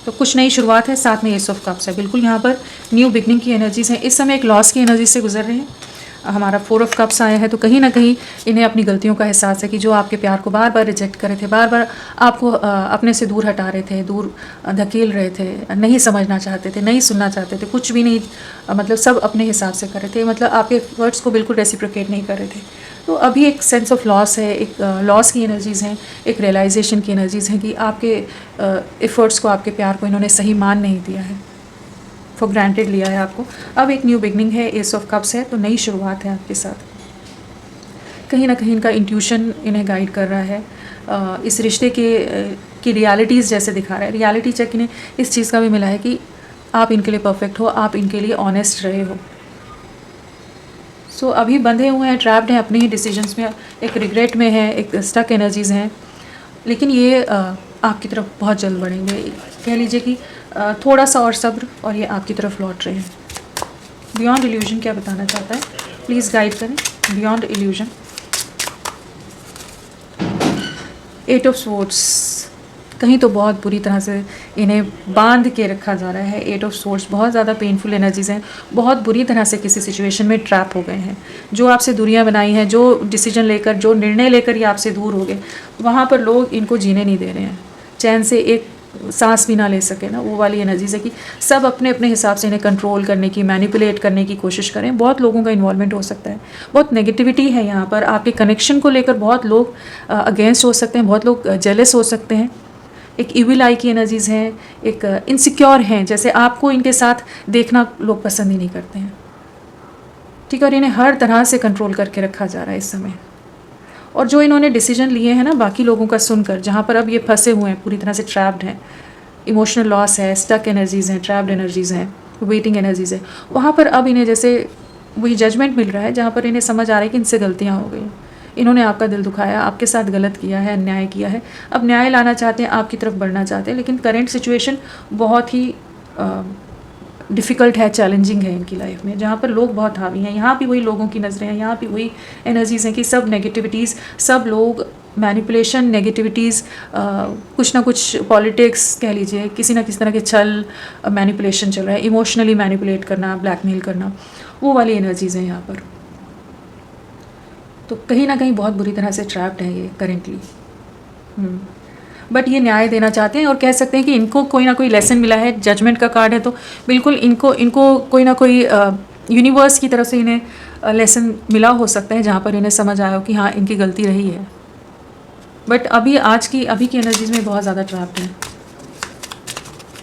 तो कुछ नई शुरुआत है, साथ में एस ऑफ कप्स है, बिल्कुल यहाँ पर न्यू बिगनिंग की एनर्जीज हैं। इस समय एक लॉस की एनर्जी से गुजर रहे हैं। हमारा 4 ऑफ कप्स आया है, तो कहीं ना कहीं इन्हें अपनी गलतियों का एहसास है कि जो आपके प्यार को बार बार रिजेक्ट कर रहे थे, बार बार आपको अपने से दूर हटा रहे थे, दूर धकेल रहे थे, नहीं समझना चाहते थे, नहीं सुनना चाहते थे, कुछ भी नहीं, मतलब सब अपने हिसाब से कर रहे थे, मतलब आपके वर्ड्स को बिल्कुल रेसिप्रोकेट नहीं कर रहे थे। तो अभी एक सेंस ऑफ लॉस है, एक लॉस की एनर्जीज़ हैं, एक रियलाइजेशन की एनर्जीज़ हैं कि आपके एफ़र्ट्स को, आपके प्यार को इन्होंने सही मान नहीं दिया है, फॉर ग्रांटेड लिया है आपको। अब एक न्यू बिगनिंग है, एस ऑफ कप्स है, तो नई शुरुआत है आपके साथ। कहीं ना कहीं इनका इंट्यूशन इन्हें गाइड कर रहा है, इस रिश्ते की रियलिटीज़ जैसे दिखा रहा है। रियलिटी चेक इन्हें इस चीज़ का भी मिला है कि आप इनके लिए परफेक्ट हो, आप इनके लिए ऑनेस्ट रहे हो। सो अभी बंधे हुए हैं, ट्रैप्ड हैं अपने ही डिसीजंस में, एक रिग्रेट में है, एक स्टक एनर्जीज़ हैं, लेकिन ये आपकी तरफ बहुत जल्द बढ़ेंगे। कह लीजिए कि थोड़ा सा और सब्र, और ये आपकी तरफ लौट रहे हैं। बियॉन्ड इल्यूजन क्या बताना चाहता है, प्लीज़ गाइड करें। बियॉन्ड इल्यूजन, 8 ऑफ स्वॉर्ड्स, कहीं तो बहुत बुरी तरह से इन्हें बांध के रखा जा रहा है। 8 ऑफ स्वॉर्ड्स बहुत ज़्यादा पेनफुल एनर्जीज़ हैं, बहुत बुरी तरह से किसी सिचुएशन में ट्रैप हो गए हैं। जो आपसे दूरियां बनाई हैं, जो डिसीजन लेकर, जो निर्णय लेकर ये आपसे दूर हो गए, वहाँ पर लोग इनको जीने नहीं दे रहे हैं, चैन से एक सांस भी ना ले सके ना, वो वाली एनर्जीज है कि सब अपने अपने हिसाब से इन्हें कंट्रोल करने की, मैनिपुलेट करने की कोशिश करें। बहुत लोगों का इन्वॉल्वमेंट हो सकता है, बहुत नेगेटिविटी है यहाँ पर, आपके कनेक्शन को लेकर बहुत लोग अगेंस्ट हो सकते हैं, बहुत लोग जेलस हो सकते हैं। एक इविल आई की एनर्जीज़ हैं, एक इनसिक्योर हैं, जैसे आपको इनके साथ देखना लोग पसंद ही नहीं करते हैं, ठीक है, और इन्हें हर तरह से कंट्रोल करके रखा जा रहा है इस समय। और जो इन्होंने डिसीजन लिए हैं ना बाकी लोगों का सुनकर, जहाँ पर अब ये फंसे हुए हैं, पूरी तरह से ट्रैप्ड हैं, इमोशनल लॉस है, स्टक एनर्जीज़ हैं, ट्रैप्ड एनर्जीज़ हैं, वेटिंग एनर्जीज़ है, वहाँ पर अब इन्हें जैसे वही जजमेंट मिल रहा है, जहाँ पर इन्हें समझ आ रहा है कि इनसे गलतियाँ हो गई, इन्होंने आपका दिल दुखाया, आपके साथ गलत किया है, अन्याय किया है, अब न्याय लाना चाहते हैं, आपकी तरफ बढ़ना चाहते हैं, लेकिन करेंट सिचुएशन बहुत ही डिफ़िकल्ट है, चैलेंजिंग है इनकी लाइफ में, जहाँ पर लोग बहुत हावी हैं। यहाँ भी वही लोगों की नज़रें हैं, यहाँ भी वही एनर्जीज़ हैं कि सब नेगेटिविटीज़, सब लोग मैनिपुलेशन, नेगेटिविटीज़, कुछ ना कुछ पॉलिटिक्स कह लीजिए, किसी ना किसी तरह के छल, मैनिपुलेशन चल रहा है, इमोशनली मैनिपुलेट करना, ब्लैकमेल करना, वो वाली एनर्जीज़ हैं यहाँ पर। तो कहीं ना कहीं बहुत बुरी तरह से ट्रैप्ड है ये करेंटली, बट ये न्याय देना चाहते हैं, और कह सकते हैं कि इनको कोई ना कोई लेसन मिला है। जजमेंट का कार्ड है, तो बिल्कुल इनको कोई ना कोई यूनिवर्स की तरफ से इन्हें लेसन मिला हो सकता है, जहाँ पर इन्हें समझ आया हो कि हाँ इनकी गलती रही है। बट अभी की एनर्जीज में बहुत ज़्यादा ट्रैप्ड हैं,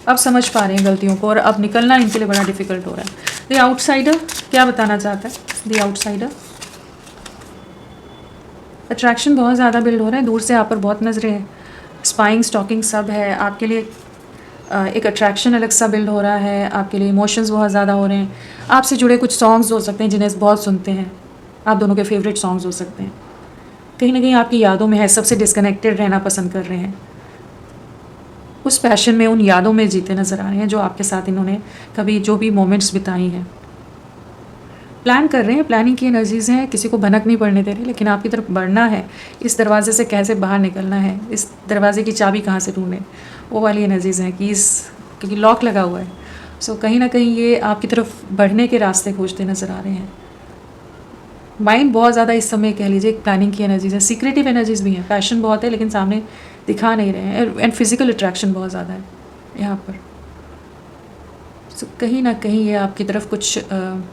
अब समझ पा रहे हैं गलतियों को, और अब निकलना इनके लिए बड़ा डिफिकल्ट हो रहा है। द आउटसाइडर क्या बताना चाहता है, द आउटसाइडर, अट्रैक्शन बहुत ज़्यादा बिल्ड हो रहा है, दूर से आप पर बहुत नजरें हैं, स्पाइंग, स्टॉकिंग सब है आपके लिए। एक अट्रैक्शन अलग सा बिल्ड हो रहा है आपके लिए, इमोशंस बहुत ज़्यादा हो रहे हैं, आपसे जुड़े कुछ सॉन्ग्स हो सकते हैं जिन्हें बहुत सुनते हैं, आप दोनों के फेवरेट सॉन्ग्स हो सकते हैं, कहीं ना कहीं आपकी यादों में है, सबसे डिस्कनेक्टेड रहना पसंद कर रहे हैं, उस पैशन में, उन यादों में जीते नज़र आ रहे हैं जो आपके साथ इन्होंने कभी जो भी मोमेंट्स बिताई हैं। प्लान कर रहे हैं, प्लानिंग की एनर्जीज़ हैं, किसी को भनक नहीं पड़ने दे रहे, लेकिन आपकी तरफ बढ़ना है, इस दरवाजे से कैसे बाहर निकलना है, इस दरवाजे की चाबी कहाँ से ढूंढें, वो वाली एनर्जीज़ हैं कि क्योंकि लॉक लगा हुआ है। सो कहीं ना कहीं ये आपकी तरफ बढ़ने के रास्ते खोजते नज़र आ रहे हैं। माइंड बहुत ज़्यादा इस समय कह लीजिए प्लानिंग की एनर्जीज़ है, सीक्रेटिव एनर्जीज़ भी हैं, पैशन बहुत है लेकिन सामने दिखा नहीं रहे हैं, एंड फिजिकल अट्रैक्शन बहुत ज़्यादा है यहाँ पर। So, कहीं ना कहीं ये आपकी तरफ कुछ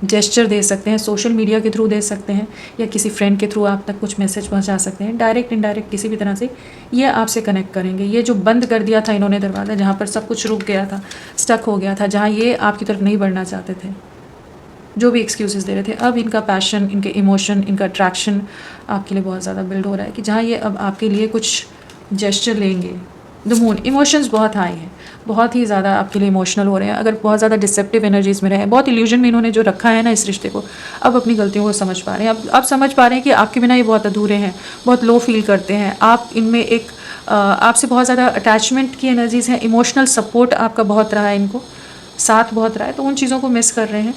जेस्चर दे सकते हैं, सोशल मीडिया के थ्रू दे सकते हैं या किसी फ्रेंड के थ्रू आप तक कुछ मैसेज पहुंचा सकते हैं, डायरेक्ट इनडायरेक्ट किसी भी तरह से ये आपसे कनेक्ट करेंगे। ये जो बंद कर दिया था इन्होंने दरवाज़ा, जहाँ पर सब कुछ रुक गया था, स्टक हो गया था, जहाँ ये आपकी तरफ नहीं बढ़ना चाहते थे, जो भी एक्सक्यूजेस दे रहे थे, अब इनका पैशन, इनके इमोशन, इनका अट्रैक्शन आपके लिए बहुत ज़्यादा बिल्ड हो रहा है कि जहाँ ये अब आपके लिए कुछ जेस्चर लेंगे। द मून, इमोशंस बहुत हाई हैं, बहुत ही ज़्यादा आपके लिए इमोशनल हो रहे हैं। अगर बहुत ज़्यादा डिसेप्टिव एनर्जीज में रहे, बहुत इल्यूजन में इन्होंने जो रखा है ना इस रिश्ते को, अब अपनी गलतियों को समझ पा रहे हैं। अब समझ पा रहे हैं कि आपके बिना ये बहुत अधूरे हैं, बहुत लो फील करते हैं। आप इनमें एक आपसे बहुत ज़्यादा अटैचमेंट की एनर्जीज हैं, इमोशनल सपोर्ट आपका बहुत रहा है, इनको साथ बहुत रहा है, तो उन चीज़ों को मिस कर रहे हैं।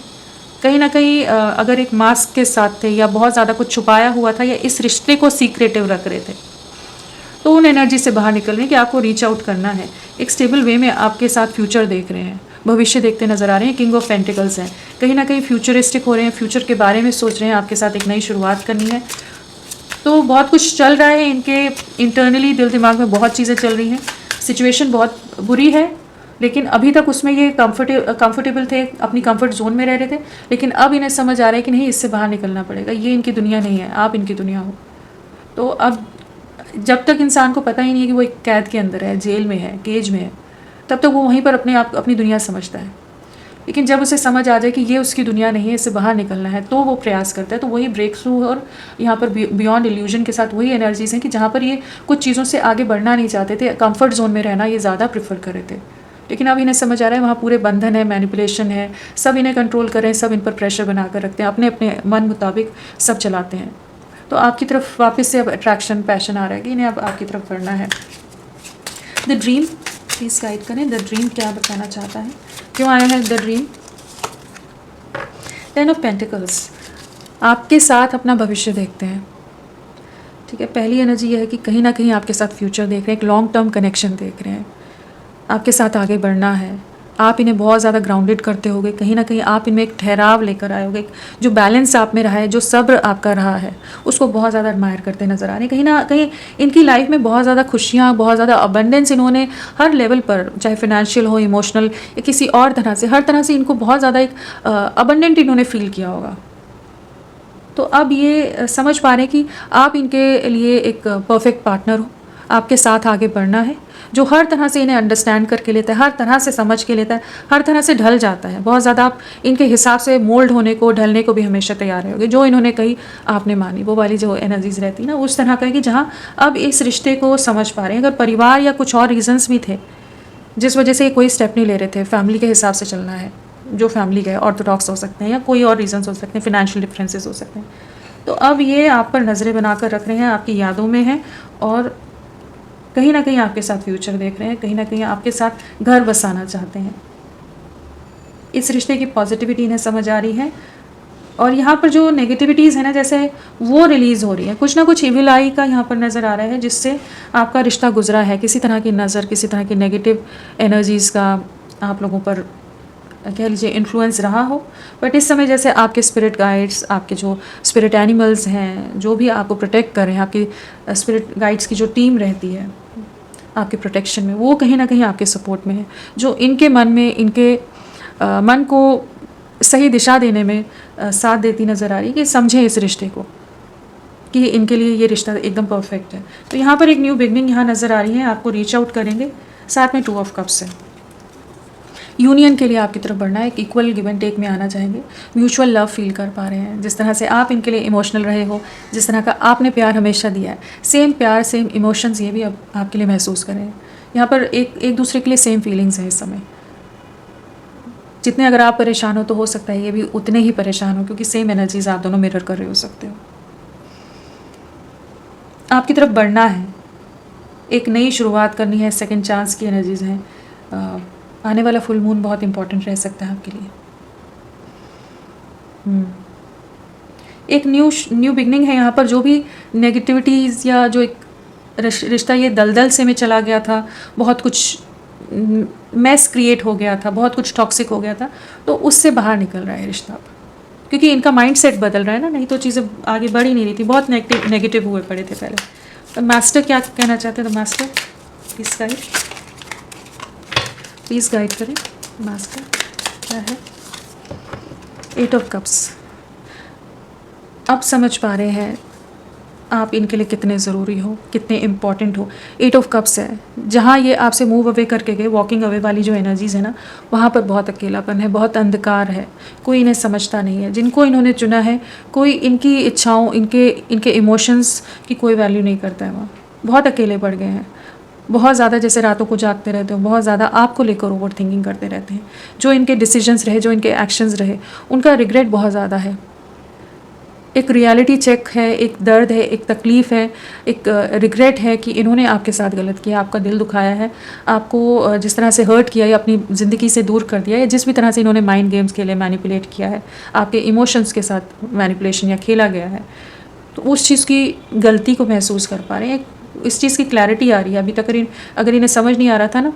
कहीं ना कहीं अगर एक मास्क के साथ थे या बहुत ज़्यादा कुछ छुपाया हुआ था या इस रिश्ते को सीक्रेटिव रख रहे थे, तो उन एनर्जी से बाहर निकलने कि आपको रीच आउट करना है। एक स्टेबल वे में आपके साथ फ्यूचर देख रहे हैं, भविष्य देखते नजर आ रहे हैं। किंग ऑफ पेंटिकल्स हैं, कहीं ना कहीं फ्यूचरिस्टिक हो रहे हैं, फ्यूचर के बारे में सोच रहे हैं, आपके साथ एक नई शुरुआत करनी है। तो बहुत कुछ चल रहा है इनके इंटरनली, दिल दिमाग में बहुत चीज़ें चल रही हैं। सिचुएशन बहुत बुरी है, लेकिन अभी तक उसमें ये कंफर्टेबल थे, अपनी कंफर्ट जोन में रह रहे थे, लेकिन अब इन्हें समझ आ रहा है कि नहीं, इससे बाहर निकलना पड़ेगा। ये इनकी दुनिया नहीं है, आप इनकी दुनिया हो। तो अब जब तक इंसान को पता ही नहीं है कि वो एक कैद के अंदर है, जेल में है, केज में है, तब तक वो वहीं पर अपनी दुनिया समझता है। लेकिन जब उसे समझ आ जाए कि ये उसकी दुनिया नहीं है, इससे बाहर निकलना है, तो वो प्रयास करता है। तो वही ब्रेक थ्रू, और यहाँ पर बियॉन्ड इल्यूजन के साथ वही एनर्जीज हैं कि जहाँ पर ये कुछ चीज़ों से आगे बढ़ना नहीं चाहते थे, कंफर्ट जोन में रहना ये ज़्यादा प्रेफर कर रहे थे। लेकिन अब इन्हें समझ आ रहा है वहाँ पूरे बंधन है, मैनिपुलेशन है, सब इन्हें कंट्रोल कर रहे हैं, सब इन पर प्रेशर बना कर रखते हैं, अपने अपने मन मुताबिक सब चलाते हैं। तो आपकी तरफ वापस से अब अट्रैक्शन, पैशन आ रहा है कि इन्हें अब आपकी तरफ बढ़ना है। द ड्रीम, प्लीज़ गाइड करें, द ड्रीम क्या बताना चाहता है, क्यों आया है द ड्रीम। 10 ऑफ पेंटिकल्स, आपके साथ अपना भविष्य देखते हैं। ठीक है, पहली एनर्जी यह है कि कहीं ना कहीं आपके साथ फ्यूचर देख रहे हैं, एक लॉन्ग टर्म कनेक्शन देख रहे हैं, आपके साथ आगे बढ़ना है। आप इन्हें बहुत ज़्यादा ग्राउंडेड करते होगे, कहीं ना कहीं आप इनमें एक ठहराव लेकर आए होगे, जो बैलेंस आप में रहा है, जो सब्र आपका रहा है, उसको बहुत ज़्यादा एडमायर करते नज़र आ रहे हैं। कहीं ना कहीं इनकी लाइफ में बहुत ज़्यादा खुशियाँ, बहुत ज़्यादा अबंडेंस इन्होंने हर लेवल पर, चाहे फिनेंशियल हो, इमोशनल या किसी और तरह से, हर तरह से इनको बहुत ज़्यादा एक अबंडेंट इन्होंने फील किया होगा। तो अब ये समझ पा रहे हैं कि आप इनके लिए एक परफेक्ट पार्टनर हो, आपके साथ आगे बढ़ना है, जो हर तरह से इन्हें अंडरस्टैंड करके लेता है, हर तरह से समझ के लेता है, हर तरह से ढल जाता है। बहुत ज़्यादा आप इनके हिसाब से मोल्ड होने को, ढलने को भी हमेशा तैयार रहोगे। जो इन्होंने कही आपने मानी, वो वाली जो एनर्जीज रहती है ना, उस तरह का है कि जहाँ अब इस रिश्ते को समझ पा रहे हैं। अगर परिवार या कुछ और रीजंस भी थे जिस वजह से कोई स्टेप नहीं ले रहे थे, फैमिली के हिसाब से चलना है, जो फैमिली के ऑर्थोडॉक्स हो सकते हैं या कोई और रीजंस हो सकते हैं, फिनेंशियल डिफरेंसेस हो सकते हैं, तो अब ये आप पर नज़रें बनाकर रख रहे हैं, आपकी यादों में हैं, और कहीं ना कहीं आपके साथ फ्यूचर देख रहे हैं, कहीं ना कहीं आपके साथ घर बसाना चाहते हैं। इस रिश्ते की पॉजिटिविटी इन्हें समझ आ रही है, और यहाँ पर जो नेगेटिविटीज़ है ना, जैसे वो रिलीज़ हो रही है। कुछ ना कुछ इविल आई का यहाँ पर नज़र आ रहा है, जिससे आपका रिश्ता गुजरा है, किसी तरह की नज़र, किसी तरह की नेगेटिव एनर्जीज़ का आप लोगों पर कह लीजिए इन्फ्लुएंस रहा हो। बट इस समय जैसे आपके स्पिरिट गाइड्स, आपके जो स्पिरिट एनिमल्स हैं, जो भी आपको प्रोटेक्ट कर रहे हैं, आपकी स्पिरिट गाइड्स की जो टीम रहती है आपके प्रोटेक्शन में, वो कहीं ना कहीं आपके सपोर्ट में है, जो इनके मन में, इनके मन को सही दिशा देने में साथ देती नज़र आ रही है कि समझें इस रिश्ते को, कि इनके लिए ये रिश्ता एकदम परफेक्ट है। तो यहाँ पर एक न्यू बिगनिंग यहाँ नज़र आ रही है, आपको रीच आउट करेंगे। साथ में 2 ऑफ कप्स है, यूनियन के लिए आपकी तरफ बढ़ना है, एक इक्वल गिव एंड टेक में आना चाहेंगे, म्यूचुअल लव फील कर पा रहे हैं। जिस तरह से आप इनके लिए इमोशनल रहे हो, जिस तरह का आपने प्यार हमेशा दिया है, सेम प्यार, सेम इमोशंस ये भी अब आपके लिए महसूस करें। यहाँ पर एक दूसरे के लिए सेम फीलिंग्स हैं इस समय। जितने अगर आप परेशान हो तो हो सकता है ये भी उतने ही परेशान हो, क्योंकि सेम एनर्जीज आप दोनों मिरर कर रहे हो सकते हो। आपकी तरफ बढ़ना है, एक नई शुरुआत करनी है, सेकंड चांस की एनर्जीज हैं। आने वाला फुल मून बहुत इंपॉर्टेंट रह सकता है आपके लिए। एक न्यू बिगनिंग है यहाँ पर। जो भी नेगेटिविटीज़ या जो एक रिश्ता ये दलदल से में चला गया था, बहुत कुछ मैस क्रिएट हो गया था, बहुत कुछ टॉक्सिक हो गया था, तो उससे बाहर निकल रहा है रिश्ता, क्योंकि इनका माइंड सेट बदल रहा है ना, नहीं तो चीज़ें आगे बढ़ ही नहीं रही थी, बहुत नेगेटिव हुए पड़े थे पहले। तो मास्टर क्या कहना चाहते हैं? तो मास्टर प्लीज़ गाइड करें मास्टर। क्या है? 8 ऑफ कप्स। अब समझ पा रहे हैं आप इनके लिए कितने ज़रूरी हो, कितने इम्पॉर्टेंट हो। 8 ऑफ कप्स है, जहाँ ये आपसे मूव अवे करके गए, वॉकिंग अवे वाली जो एनर्जीज़ है ना, वहाँ पर बहुत अकेलापन है, बहुत अंधकार है, कोई इन्हें समझता नहीं है। जिनको इन्होंने चुना है, कोई इनकी इच्छाओं, इनके इमोशंस की कोई वैल्यू नहीं करता है वहाँ। बहुत अकेले पड़ गए हैं, बहुत ज़्यादा जैसे रातों को जागते रहते हो, बहुत ज़्यादा आपको लेकर ओवर थिंकिंग करते रहते हैं। जो इनके डिसीजंस रहे, जो इनके एक्शंस रहे, उनका रिग्रेट बहुत ज़्यादा है। एक रियलिटी चेक है, एक दर्द है, एक तकलीफ़ है, एक रिग्रेट है कि इन्होंने आपके साथ गलत किया, आपका दिल दुखाया है, आपको जिस तरह से हर्ट किया या अपनी ज़िंदगी से दूर कर दिया, या जिस भी तरह से इन्होंने माइंड गेम्स के लिए मैनिपुलेट किया है, आपके इमोशंस के साथ मैनिपुलेशन या खेला गया है, तो उस चीज़ की गलती को महसूस कर पा रहे हैं। इस चीज़ की क्लैरिटी आ रही है। अभी तक अगर इन्हें समझ नहीं आ रहा था ना,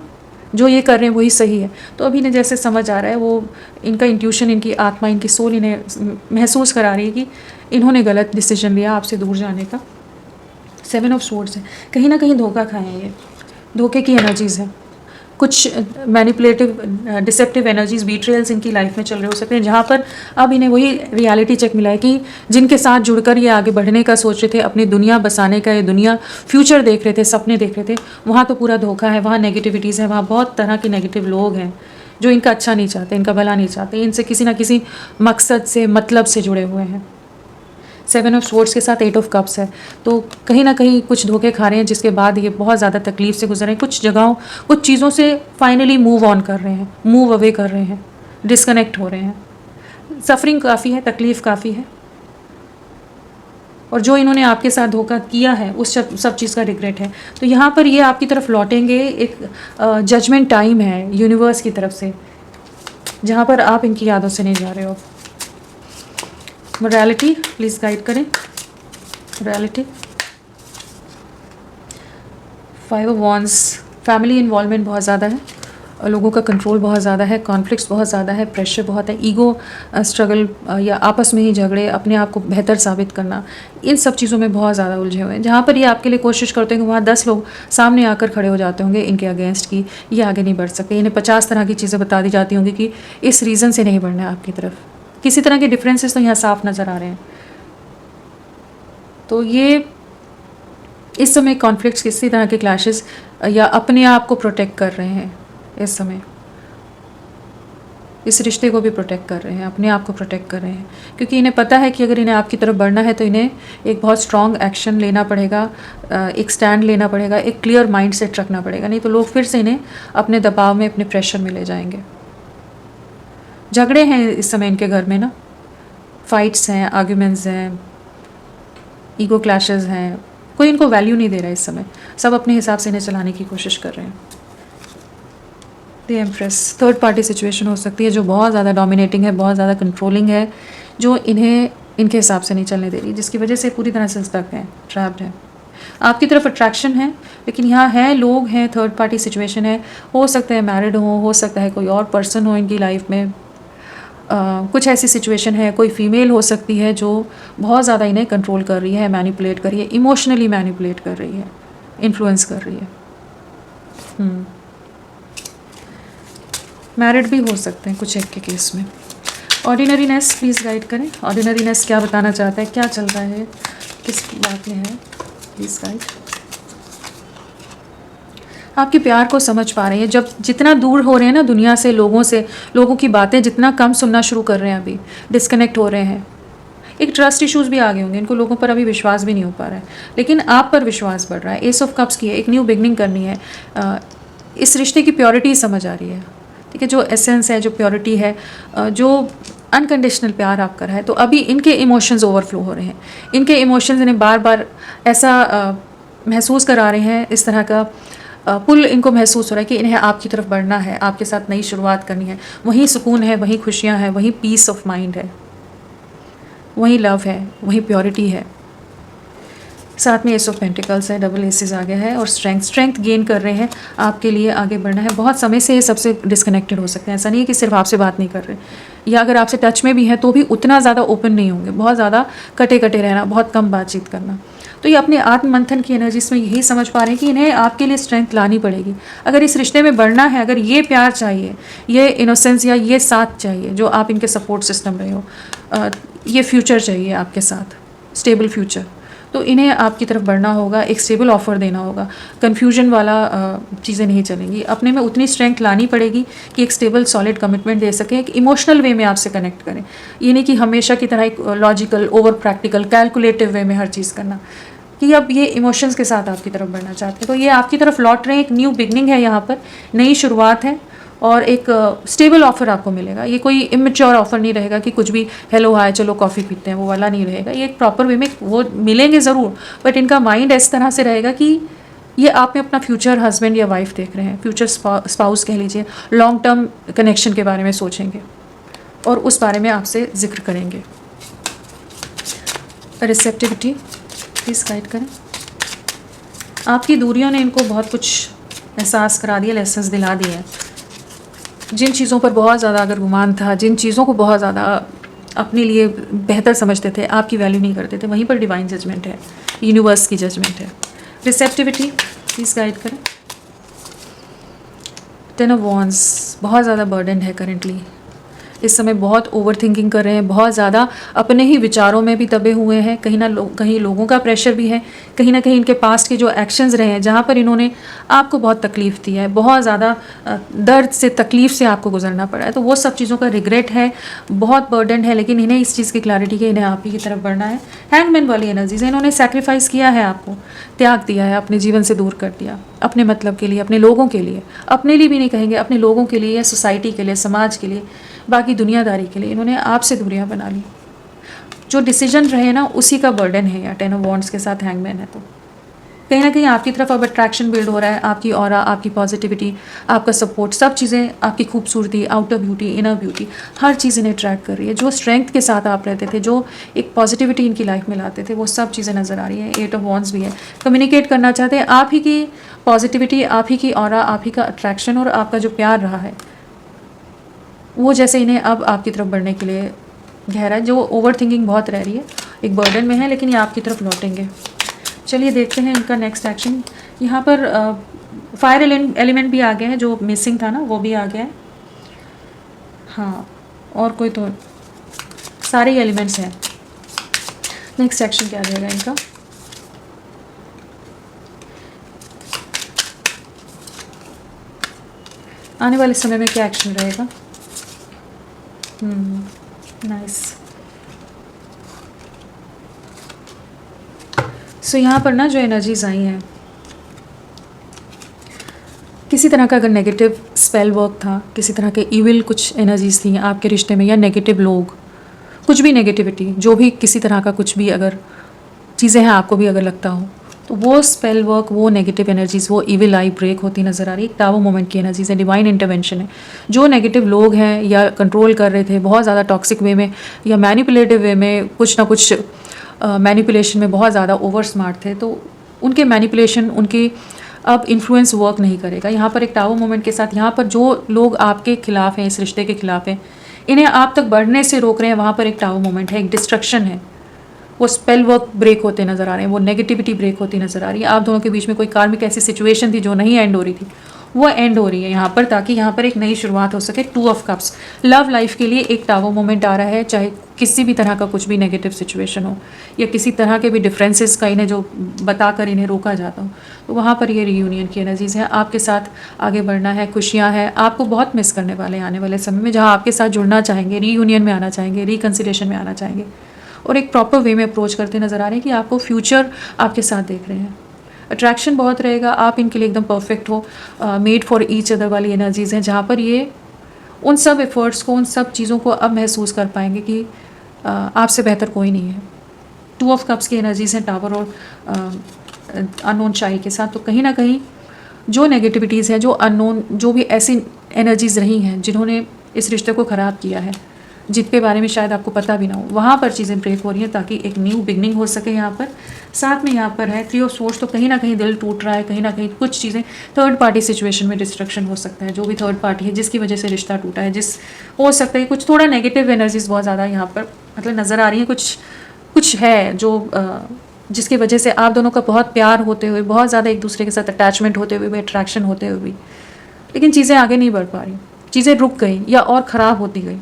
जो ये कर रहे हैं वही सही है, तो अभी इन्हें जैसे समझ आ रहा है, वो इनका इंट्यूशन, इनकी आत्मा, इनकी सोल इन्हें महसूस करा रही है कि इन्होंने गलत डिसीजन लिया आपसे दूर जाने का। 7 ऑफ स्वॉर्ड्स है, कहीं ना कहीं धोखा खाए हैं ये, धोखे की एनर्जीज़ है, कुछ मैनिपुलेटिव डिसेप्टिव एनर्जीज, बीट्रेयल्स इनकी लाइफ में चल रहे हो सकते हैं, जहाँ पर अब इन्हें वही रियलिटी चेक मिला है कि जिनके साथ जुड़कर ये आगे बढ़ने का सोच रहे थे, अपनी दुनिया बसाने का, ये दुनिया फ्यूचर देख रहे थे, सपने देख रहे थे, वहाँ तो पूरा धोखा है, वहाँ नेगेटिविटीज़ है, वहाँ बहुत तरह के नेगेटिव लोग हैं जो इनका अच्छा नहीं चाहते, इनका भला नहीं चाहते, इनसे किसी ना किसी मकसद से, मतलब से जुड़े हुए हैं। 7 ऑफ स्वॉर्ड्स के साथ 8 ऑफ कप्स है, तो कहीं ना कहीं कुछ धोखे खा रहे हैं, जिसके बाद ये बहुत ज़्यादा तकलीफ से गुजर रहे हैं। कुछ जगहों, कुछ चीज़ों से फाइनली मूव ऑन कर रहे हैं, मूव अवे कर रहे हैं, डिस्कनेक्ट हो रहे हैं। सफरिंग काफ़ी है, तकलीफ़ काफ़ी है, और जो इन्होंने आपके साथ धोखा किया है उस सब चीज़ का रिग्रेट है। तो यहाँ पर ये आपकी तरफ लौटेंगे, एक जजमेंट टाइम है यूनिवर्स की तरफ से, जहाँ पर आप इनकी यादों से नहीं जा रहे हो। मोरालिटी प्लीज़ गाइड करें। Morality 5 of wands, family involvement बहुत ज़्यादा है, लोगों का कंट्रोल बहुत ज़्यादा है, कॉन्फ्लिक्ट्स बहुत ज़्यादा है, प्रेशर बहुत है, ईगो स्ट्रगल या आपस में ही झगड़े, अपने आप को बेहतर साबित करना, इन सब चीज़ों में बहुत ज़्यादा उलझे हुए हैं। जहाँ पर ये आपके लिए कोशिश करते हैं, वहाँ 10 लोग सामने आकर खड़े हो जाते होंगे इनके अगेंस्ट की ये आगे नहीं बढ़ सकते। इन्हें 50 तरह की चीज़ें बता दी जाती होंगी कि इस रीज़न से नहीं बढ़ना है आपकी तरफ। किसी तरह के डिफरेंसेस तो यहाँ साफ नज़र आ रहे हैं। तो ये इस समय कॉन्फ्लिक्ट्स, किसी तरह के क्लैशेस, या अपने आप को प्रोटेक्ट कर रहे हैं इस समय, इस रिश्ते को भी प्रोटेक्ट कर रहे हैं, अपने आप को प्रोटेक्ट कर रहे हैं, क्योंकि इन्हें पता है कि अगर इन्हें आपकी तरफ बढ़ना है तो इन्हें एक बहुत स्ट्रॉन्ग एक्शन लेना पड़ेगा, एक स्टैंड लेना पड़ेगा, एक क्लियर माइंड सेट रखना पड़ेगा, नहीं तो लोग फिर से इन्हें अपने दबाव में, अपने प्रेशर में ले जाएंगे। झगड़े हैं इस समय इनके घर में ना, फाइट्स हैं, आर्ग्यूमेंट्स हैं, ईगो क्लैशेस हैं, कोई इनको वैल्यू नहीं दे रहा है इस समय, सब अपने हिसाब से इन्हें चलाने की कोशिश कर रहे हैं। The empress, third party situation हो सकती है जो बहुत ज़्यादा डोमिनेटिंग है, बहुत ज़्यादा कंट्रोलिंग है, जो इन्हें इनके हिसाब से नहीं चलने दे रही, जिसकी वजह से पूरी तरह से स्टक है, ट्रैप्ड है। आपकी तरफ अट्रैक्शन है, लेकिन यहाँ है, लोग हैं, थर्ड पार्टी सिचुएशन है, हो सकता है मैरिड हो सकता है कोई और पर्सन हो इनकी लाइफ में। कुछ ऐसी सिचुएशन है, कोई फीमेल हो सकती है जो बहुत ज़्यादा इन्हें कंट्रोल कर रही है, मैनिपुलेट कर रही है, इमोशनली मैनिपुलेट कर रही है, इन्फ्लुएंस कर रही है। मैरिड भी हो सकते हैं कुछ एक के केस में। ऑर्डिनरीनेस प्लीज़ गाइड करें। ऑर्डिनरीनेस क्या बताना चाहता है, क्या चल रहा है, किस बात में है, प्लीज़ गाइड। आपके प्यार को समझ पा रहे हैं, जब जितना दूर हो रहे हैं ना दुनिया से, लोगों से, लोगों की बातें जितना कम सुनना शुरू कर रहे हैं, अभी डिस्कनेक्ट हो रहे हैं। एक ट्रस्ट इश्यूज़ भी आ गए होंगे, इनको लोगों पर अभी विश्वास भी नहीं हो पा रहा है, लेकिन आप पर विश्वास बढ़ रहा है। एस ऑफ कप्स की है, एक न्यू बिगनिंग करनी है, इस रिश्ते की प्योरिटी समझ आ रही है, ठीक है, जो एसेंस है, जो प्योरिटी है, जो अनकंडीशनल प्यार आपका रहा है। तो अभी इनके इमोशंस ओवरफ्लो हो रहे हैं, इनके इमोशंस इन्हें बार बार ऐसा महसूस करा रहे हैं, इस तरह का पुल इनको महसूस हो रहा है कि इन्हें आपकी तरफ बढ़ना है, आपके साथ नई शुरुआत करनी है। वहीं सुकून है, वहीं खुशियाँ हैं, वहीं पीस ऑफ माइंड है, वहीं लव है, वहीं प्योरिटी है। साथ में एस ऑफ पेंटिकल्स है, डबल एसेस आ गया है, और स्ट्रेंथ गेन कर रहे हैं, आपके लिए आगे बढ़ना है। बहुत समय से ये सबसे डिस्कनेक्टेड हो सकते हैं, ऐसा नहीं है कि सिर्फ आपसे बात नहीं कर रहे, या अगर आपसे टच में भी हैं तो भी उतना ज़्यादा ओपन नहीं होंगे, बहुत ज़्यादा कटे कटे रहना, बहुत कम बातचीत करना। तो ये अपने आत्म मंथन की एनर्जीज में यही समझ पा रहे हैं कि इन्हें आपके लिए स्ट्रेंथ लानी पड़ेगी। अगर इस रिश्ते में बढ़ना है, अगर ये प्यार चाहिए, ये इनोसेंस या ये साथ चाहिए जो आप इनके सपोर्ट सिस्टम रहे हो, ये फ्यूचर चाहिए आपके साथ, स्टेबल फ्यूचर, तो इन्हें आपकी तरफ बढ़ना होगा, एक स्टेबल ऑफर देना होगा। कन्फ्यूजन वाला चीज़ें नहीं चलेंगी, अपने में उतनी स्ट्रेंथ लानी पड़ेगी कि एक स्टेबल सॉलिड कमिटमेंट दे सकें, एक इमोशनल वे में आपसे कनेक्ट करें। ये नहीं कि हमेशा की तरह एक लॉजिकल, ओवर प्रैक्टिकल, कैलकुलेटिव वे में हर चीज़ करना, कि अब ये इमोशंस के साथ आपकी तरफ बढ़ना चाहते हैं। तो ये आपकी तरफ लौट रहे हैं, एक न्यू बिगनिंग है, यहाँ पर नई शुरुआत है और एक स्टेबल ऑफर आपको मिलेगा। ये कोई इमेच्योर ऑफर नहीं रहेगा कि कुछ भी हेलो हाय चलो कॉफ़ी पीते हैं, वो वाला नहीं रहेगा। ये एक प्रॉपर वे में वो मिलेंगे ज़रूर, बट इनका माइंड इस तरह से रहेगा कि ये आप में अपना फ्यूचर हस्बैंड या वाइफ देख रहे हैं, फ्यूचर स्पाउस कह लीजिए, लॉन्ग टर्म कनेक्शन के बारे में सोचेंगे और उस बारे में आपसे जिक्र करेंगे। रिसेप्टिविटी प्लीज़ गाइड करें। आपकी दूरियों ने इनको बहुत कुछ एहसास करा दिया, लेसन्स दिला दिए हैं। जिन चीज़ों पर बहुत ज़्यादा अगर गुमान था, जिन चीज़ों को बहुत ज़्यादा अपने लिए बेहतर समझते थे, आपकी वैल्यू नहीं करते थे, वहीं पर डिवाइन जजमेंट है, यूनिवर्स की जजमेंट है। रिसेप्टिविटी प्लीज़ गाइड करें। 10 ऑफ वॉन्ड्स बहुत ज़्यादा बर्डन है करेंटली, इस समय बहुत ओवर थिंकिंग कर रहे हैं, बहुत ज़्यादा अपने ही विचारों में भी दबे हुए हैं, कहीं लोगों का प्रेशर भी है, कहीं ना कहीं इनके पास्ट के जो एक्शंस रहे हैं जहाँ पर इन्होंने आपको बहुत तकलीफ़ दी है, बहुत ज़्यादा दर्द से, तकलीफ़ से आपको गुजरना पड़ा है, तो वो सब चीज़ों का रिग्रेट है, बहुत बर्डन है। लेकिन इन्हें इस चीज़ की क्लैरिटी है, इन्हें आप ही की तरफ बढ़ना है। हैंगमैन वाली एनर्जीज है, इन्होंने सेक्रीफाइस किया है, आपको त्याग दिया है, अपने जीवन से दूर कर दिया, अपने मतलब के लिए, अपने लोगों के लिए, अपने लिए भी नहीं कहेंगे, अपने लोगों के लिए या सोसाइटी के लिए, समाज के लिए, बाकी दुनियादारी के लिए इन्होंने आपसे दूरियां बना ली। जो डिसीजन रहे ना उसी का बर्डन है यार 10 ऑफ वॉन्ड्स के साथ हैंगमैन है। तो कहीं ना कहीं आपकी तरफ अब अट्रैक्शन बिल्ड हो रहा है, आपकी ऑरा, आपकी पॉजिटिविटी, आपका सपोर्ट, सब चीज़ें, आपकी खूबसूरती, आउटर ब्यूटी, इनर ब्यूटी, हर चीज़ इन्हें अट्रैक्ट कर रही है। जो स्ट्रेंथ के साथ आप रहते थे, जो एक पॉजिटिविटी इनकी लाइफ में लाते थे, वो सब चीज़ें नज़र आ रही हैं। 8 ऑफ वॉन्ड्स भी है, कम्युनिकेट करना चाहते हैं, आप ही की पॉजिटिविटी, आप ही की ऑरा, आप ही का अट्रैक्शन और आपका जो प्यार रहा है वो जैसे इन्हें अब आपकी तरफ बढ़ने के लिए गहरा है। जो ओवर थिंकिंग बहुत रह रही है, एक बर्डन में है, लेकिन ये आपकी तरफ लौटेंगे। चलिए देखते हैं इनका नेक्स्ट एक्शन। यहाँ पर फायर एलिमेंट भी आ गया है, जो मिसिंग था ना वो भी आ गया है। हाँ, और कोई तो सारे एलिमेंट्स हैं। नेक्स्ट एक्शन क्या रहेगा इनका? आने वाले समय में क्या एक्शन रहेगा? नाइस। सो यहाँ पर ना जो एनर्जीज आई हैं, किसी तरह का अगर नेगेटिव स्पेल वर्क था, किसी तरह के इविल कुछ एनर्जीज थी आपके रिश्ते में, या नेगेटिव लोग, कुछ भी नेगेटिविटी, जो भी किसी तरह का कुछ भी अगर चीज़ें हैं आपको भी अगर लगता हो, तो वो स्पेल वर्क, वो नेगेटिव एनर्जीज, वो इविल आई ब्रेक होती नज़र आ रही है। टावर मोमेंट की एनर्जीज है, डिवाइन इंटरवेंशन है। जो नेगेटिव लोग हैं या कंट्रोल कर रहे थे बहुत ज़्यादा टॉक्सिक वे में या मैनिपुलेटिव वे में, कुछ ना कुछ मैनिपुलेशन में बहुत ज़्यादा ओवर स्मार्ट थे, तो उनके मैनिपुलेशन, उनके अब इन्फ्लुएंस वर्क नहीं करेगा। यहाँ पर एक टावर मोमेंट के साथ, यहाँ पर जो लोग आपके खिलाफ हैं, इस रिश्ते के खिलाफ हैं, इन्हें आप तक बढ़ने से रोक रहे हैं, वहाँ पर एक टावर मोमेंट है, एक डिस्ट्रक्शन है। वो स्पेल वर्क ब्रेक होते नज़र आ रहे हैं, वो नेगेटिविटी ब्रेक होती नज़र आ रही है। आप दोनों के बीच में कोई कार्मिक ऐसी सिचुएशन थी जो नहीं एंड हो रही थी, वो एंड हो रही है यहाँ पर, ताकि यहाँ पर एक नई शुरुआत हो सके। 2 ऑफ कप्स लव लाइफ के लिए एक टावर मोमेंट आ रहा है, चाहे किसी भी तरह का कुछ भी नेगेटिव सिचुएशन हो या किसी तरह के भी डिफरेंसेस का इन्हें जो बताकर इन्हें रोका जाता हो, तो वहाँ पर ये रीयूनियन की एनर्जीज है। आपके साथ आगे बढ़ना है, खुशियाँ हैं, आपको बहुत मिस करने वाले हैं आने वाले समय में, जहाँ आपके साथ जुड़ना चाहेंगे, रीयूनियन में आना चाहेंगे, रिकन्सिलेशन में आना चाहेंगे और एक प्रॉपर वे में अप्रोच करते नज़र आ रहे हैं कि आपको फ्यूचर आपके साथ देख रहे हैं। अट्रैक्शन बहुत रहेगा, आप इनके लिए एकदम परफेक्ट हो, मेड फॉर ईच अदर वाली एनर्जीज़ हैं, जहाँ पर ये उन सब एफर्ट्स को, उन सब चीज़ों को अब महसूस कर पाएंगे कि आपसे बेहतर कोई नहीं है। 2 ऑफ कप्स की एनर्जीज़ हैं टावर और अननोन शाही के साथ, तो कहीं ना कहीं जो नेगेटिविटीज़ हैं, जो अननोन, जो भी ऐसी एनर्जीज़ रही हैं जिन्होंने इस रिश्ते को ख़राब किया है, जिनके बारे में शायद आपको पता भी ना हो, वहाँ पर चीज़ें ब्रेक हो रही हैं ताकि एक न्यू बिगनिंग हो सके। यहाँ पर साथ में यहाँ पर है 3 ऑफ सोर्स, तो कहीं ना कहीं दिल टूट रहा है, कहीं ना कहीं कुछ चीज़ें थर्ड पार्टी सिचुएशन में डिस्ट्रक्शन हो सकता है। जो भी थर्ड पार्टी है जिसकी वजह से रिश्ता टूटा है, जिस हो सकता है कुछ थोड़ा नेगेटिव एनर्जीज बहुत ज़्यादा यहाँ पर मतलब नज़र आ रही हैं, कुछ है जो जिसकी वजह से आप दोनों का बहुत प्यार होते हुए, बहुत ज़्यादा एक दूसरे के साथ अटैचमेंट होते हुए भी, अट्रैक्शन होते हुए भी, लेकिन चीज़ें आगे नहीं बढ़ पा रही, चीज़ें रुक गई या और ख़राब होती गई।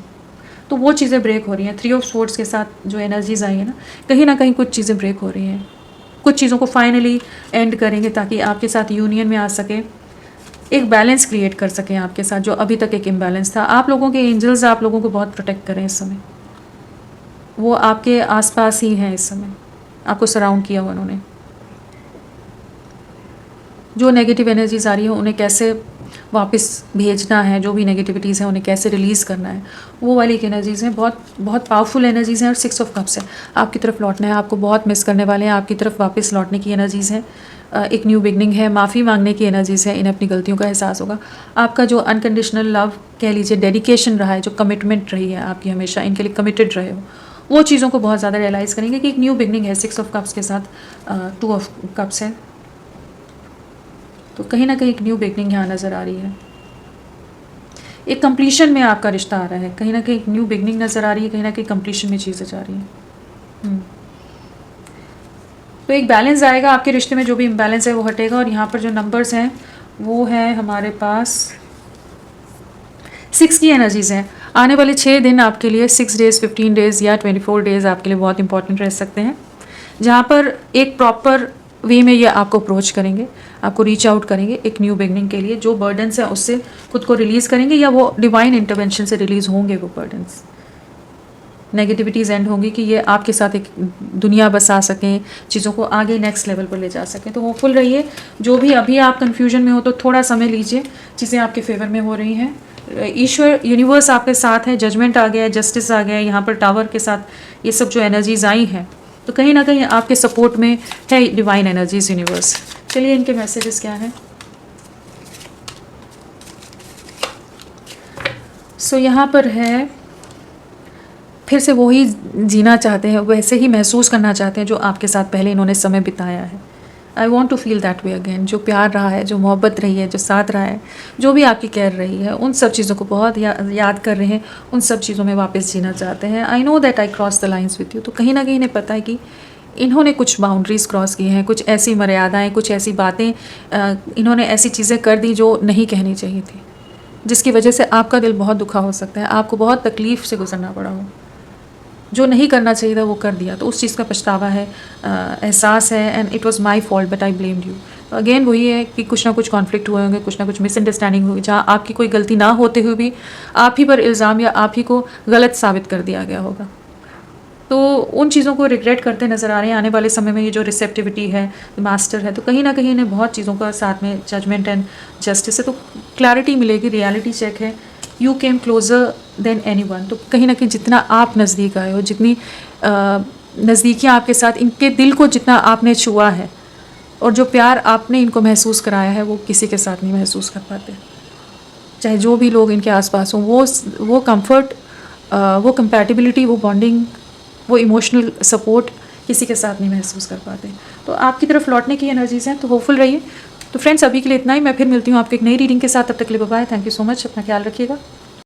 तो वो चीज़ें ब्रेक हो रही हैं। 3 ऑफ स्वॉर्ड्स के साथ जो एनर्जीज आई है ना कहीं कुछ चीज़ें ब्रेक हो रही हैं। कुछ चीज़ों को फाइनली एंड करेंगे ताकि आपके साथ यूनियन में आ सके, एक बैलेंस क्रिएट कर सकें आपके साथ, जो अभी तक एक इम्बैलेंस था। आप लोगों के एंजल्स आप लोगों को बहुत प्रोटेक्ट करें इस समय, वो आपके आसपास ही हैं इस समय, आपको सराउंड किया हुआ उन्होंने। जो नेगेटिव एनर्जीज आ रही है उन्हें कैसे वापस भेजना है, जो भी नेगेटिविटीज़ हैं उन्हें कैसे रिलीज़ करना है, वो वाली एक एनर्जीज़ हैं, बहुत बहुत पावरफुल एनर्जीज़ हैं। और 6 ऑफ कप्स है, आपकी तरफ लौटना है, आपको बहुत मिस करने वाले हैं, आपकी तरफ वापस लौटने की एनर्जीज़ हैं। एक न्यू बिगनिंग है, माफ़ी मांगने की एनर्जीज़ है, इन्हें अपनी गलतियों का एहसास होगा। आपका जो अनकंडीशनल लव कह लीजिए, डेडिकेशन रहा है, जो कमिटमेंट रही है आपकी, हमेशा इनके लिए कमिटेड रहे हो, वो चीज़ों को बहुत ज़्यादा रियलाइज़ करेंगे कि एक न्यू बिगनिंग है। 6 ऑफ कप्स के साथ 2 ऑफ कप्स है, तो कहीं ना कहीं एक न्यू बिगनिंग यहाँ नज़र आ रही है। एक कंप्लीशन में आपका रिश्ता आ रहा है, कहीं ना कहीं एक न्यू बिगनिंग नज़र आ रही है, कहीं ना कहीं कंप्लीशन में चीज़ें जा रही हैं। तो एक बैलेंस आएगा आपके रिश्ते में, जो भी इम्बैलेंस है वो हटेगा। और यहाँ पर जो नंबर्स हैं वो है हमारे पास 6 की एनर्जीज़ हैं। आने वाले 6 दिन आपके लिए 6 डेज़, 15 डेज़ या 24 डेज़ आपके लिए बहुत इंपॉर्टेंट रह सकते हैं, जहाँ पर एक प्रॉपर वे में ये आपको अप्रोच करेंगे, आपको रीच आउट करेंगे एक न्यू बिगनिंग के लिए। जो बर्डन्स हैं उससे खुद को रिलीज़ करेंगे, या वो डिवाइन इंटरवेंशन से रिलीज़ होंगे वो बर्डन्स। नेगेटिविटीज़ एंड होंगी कि ये आपके साथ एक दुनिया बसा सकें, चीज़ों को आगे नेक्स्ट लेवल पर ले जा सकें। तो होपफुल रहिए। जो भी अभी आप कन्फ्यूजन में हो तो थोड़ा समय लीजिए, चीज़ें आपके फेवर में हो रही हैं। ईश्वर, यूनिवर्स आपके साथ है, जजमेंट आ गया है, जस्टिस आ गया है, यहाँ पर टावर के साथ ये सब जो एनर्जीज आई हैं, तो कहीं ना कहीं आपके सपोर्ट में है डिवाइन एनर्जीज, यूनिवर्स। चलिए इनके मैसेजेस क्या हैं। सो यहाँ पर है, फिर से वही जीना चाहते हैं, वैसे ही महसूस करना चाहते हैं जो आपके साथ पहले इन्होंने समय बिताया है। I want to feel that way again. जो प्यार रहा है, जो मोहब्बत रही है, जो साथ रहा है, जो भी आपकी केयर रही है, उन सब चीज़ों को बहुत याद कर रहे हैं, उन सब चीज़ों में वापस जीना चाहते हैं। I know that I cross the lines with you. तो कहीं ना कहीं इन्हें पता है कि इन्होंने कुछ बाउंड्रीज़ क्रॉस की हैं, कुछ ऐसी मर्यादाएँ, कुछ ऐसी बातें, इन्होंने ऐसी चीज़ें कर दी जो नहीं कहनी चाहिए थी, जिसकी वजह से आपका दिल बहुत दुखा हो सकता है, आपको बहुत तकलीफ़ से गुजरना पड़ा हो। जो नहीं करना चाहिए था वो कर दिया, तो उस चीज़ का पछतावा है, एहसास है, and it was my fault but I blamed you. Again वही है कि कुछ ना कुछ कॉन्फ्लिक्ट हुए होंगे, कुछ ना कुछ मिसअंडरस्टैंडिंग होगी, जहाँ आपकी कोई गलती ना होते हुए भी आप ही पर इल्ज़ाम या आप ही को गलत साबित कर दिया गया होगा। तो उन चीज़ों को रिग्रेट करते नज़र आ रहे हैं। आने वाले समय में ये जो रिसेप्टिविटी है, मास्टर है, तो कहीं ना कहीं इन्हें बहुत चीज़ों का साथ में जजमेंट एंड जस्टिस है, तो क्लैरिटी मिलेगी, रियलिटी चेक है। You came closer than anyone. तो कहीं ना कहीं जितना आप नज़दीक आए हो, जितनी नज़दीकियाँ आपके साथ, इनके दिल को जितना आपने छुआ है और जो प्यार आपने इनको महसूस कराया है, वो किसी के साथ नहीं महसूस कर पाते। चाहे जो भी लोग इनके आसपास हों, वो कंफर्ट, वो कंपैटिबिलिटी, वो बॉन्डिंग, वो इमोशनल सपोर्ट किसी के साथ नहीं महसूस कर पाते। तो आपकी तरफ लौटने की एनर्जीज़ हैं, तो होपफुल रहिए। तो फ्रेंड्स, अभी के लिए इतना ही। मैं फिर मिलती हूँ आपको एक नई रीडिंग के साथ। तब तक के लिए bye. Thank you so much. अपना ख्याल रखिएगा।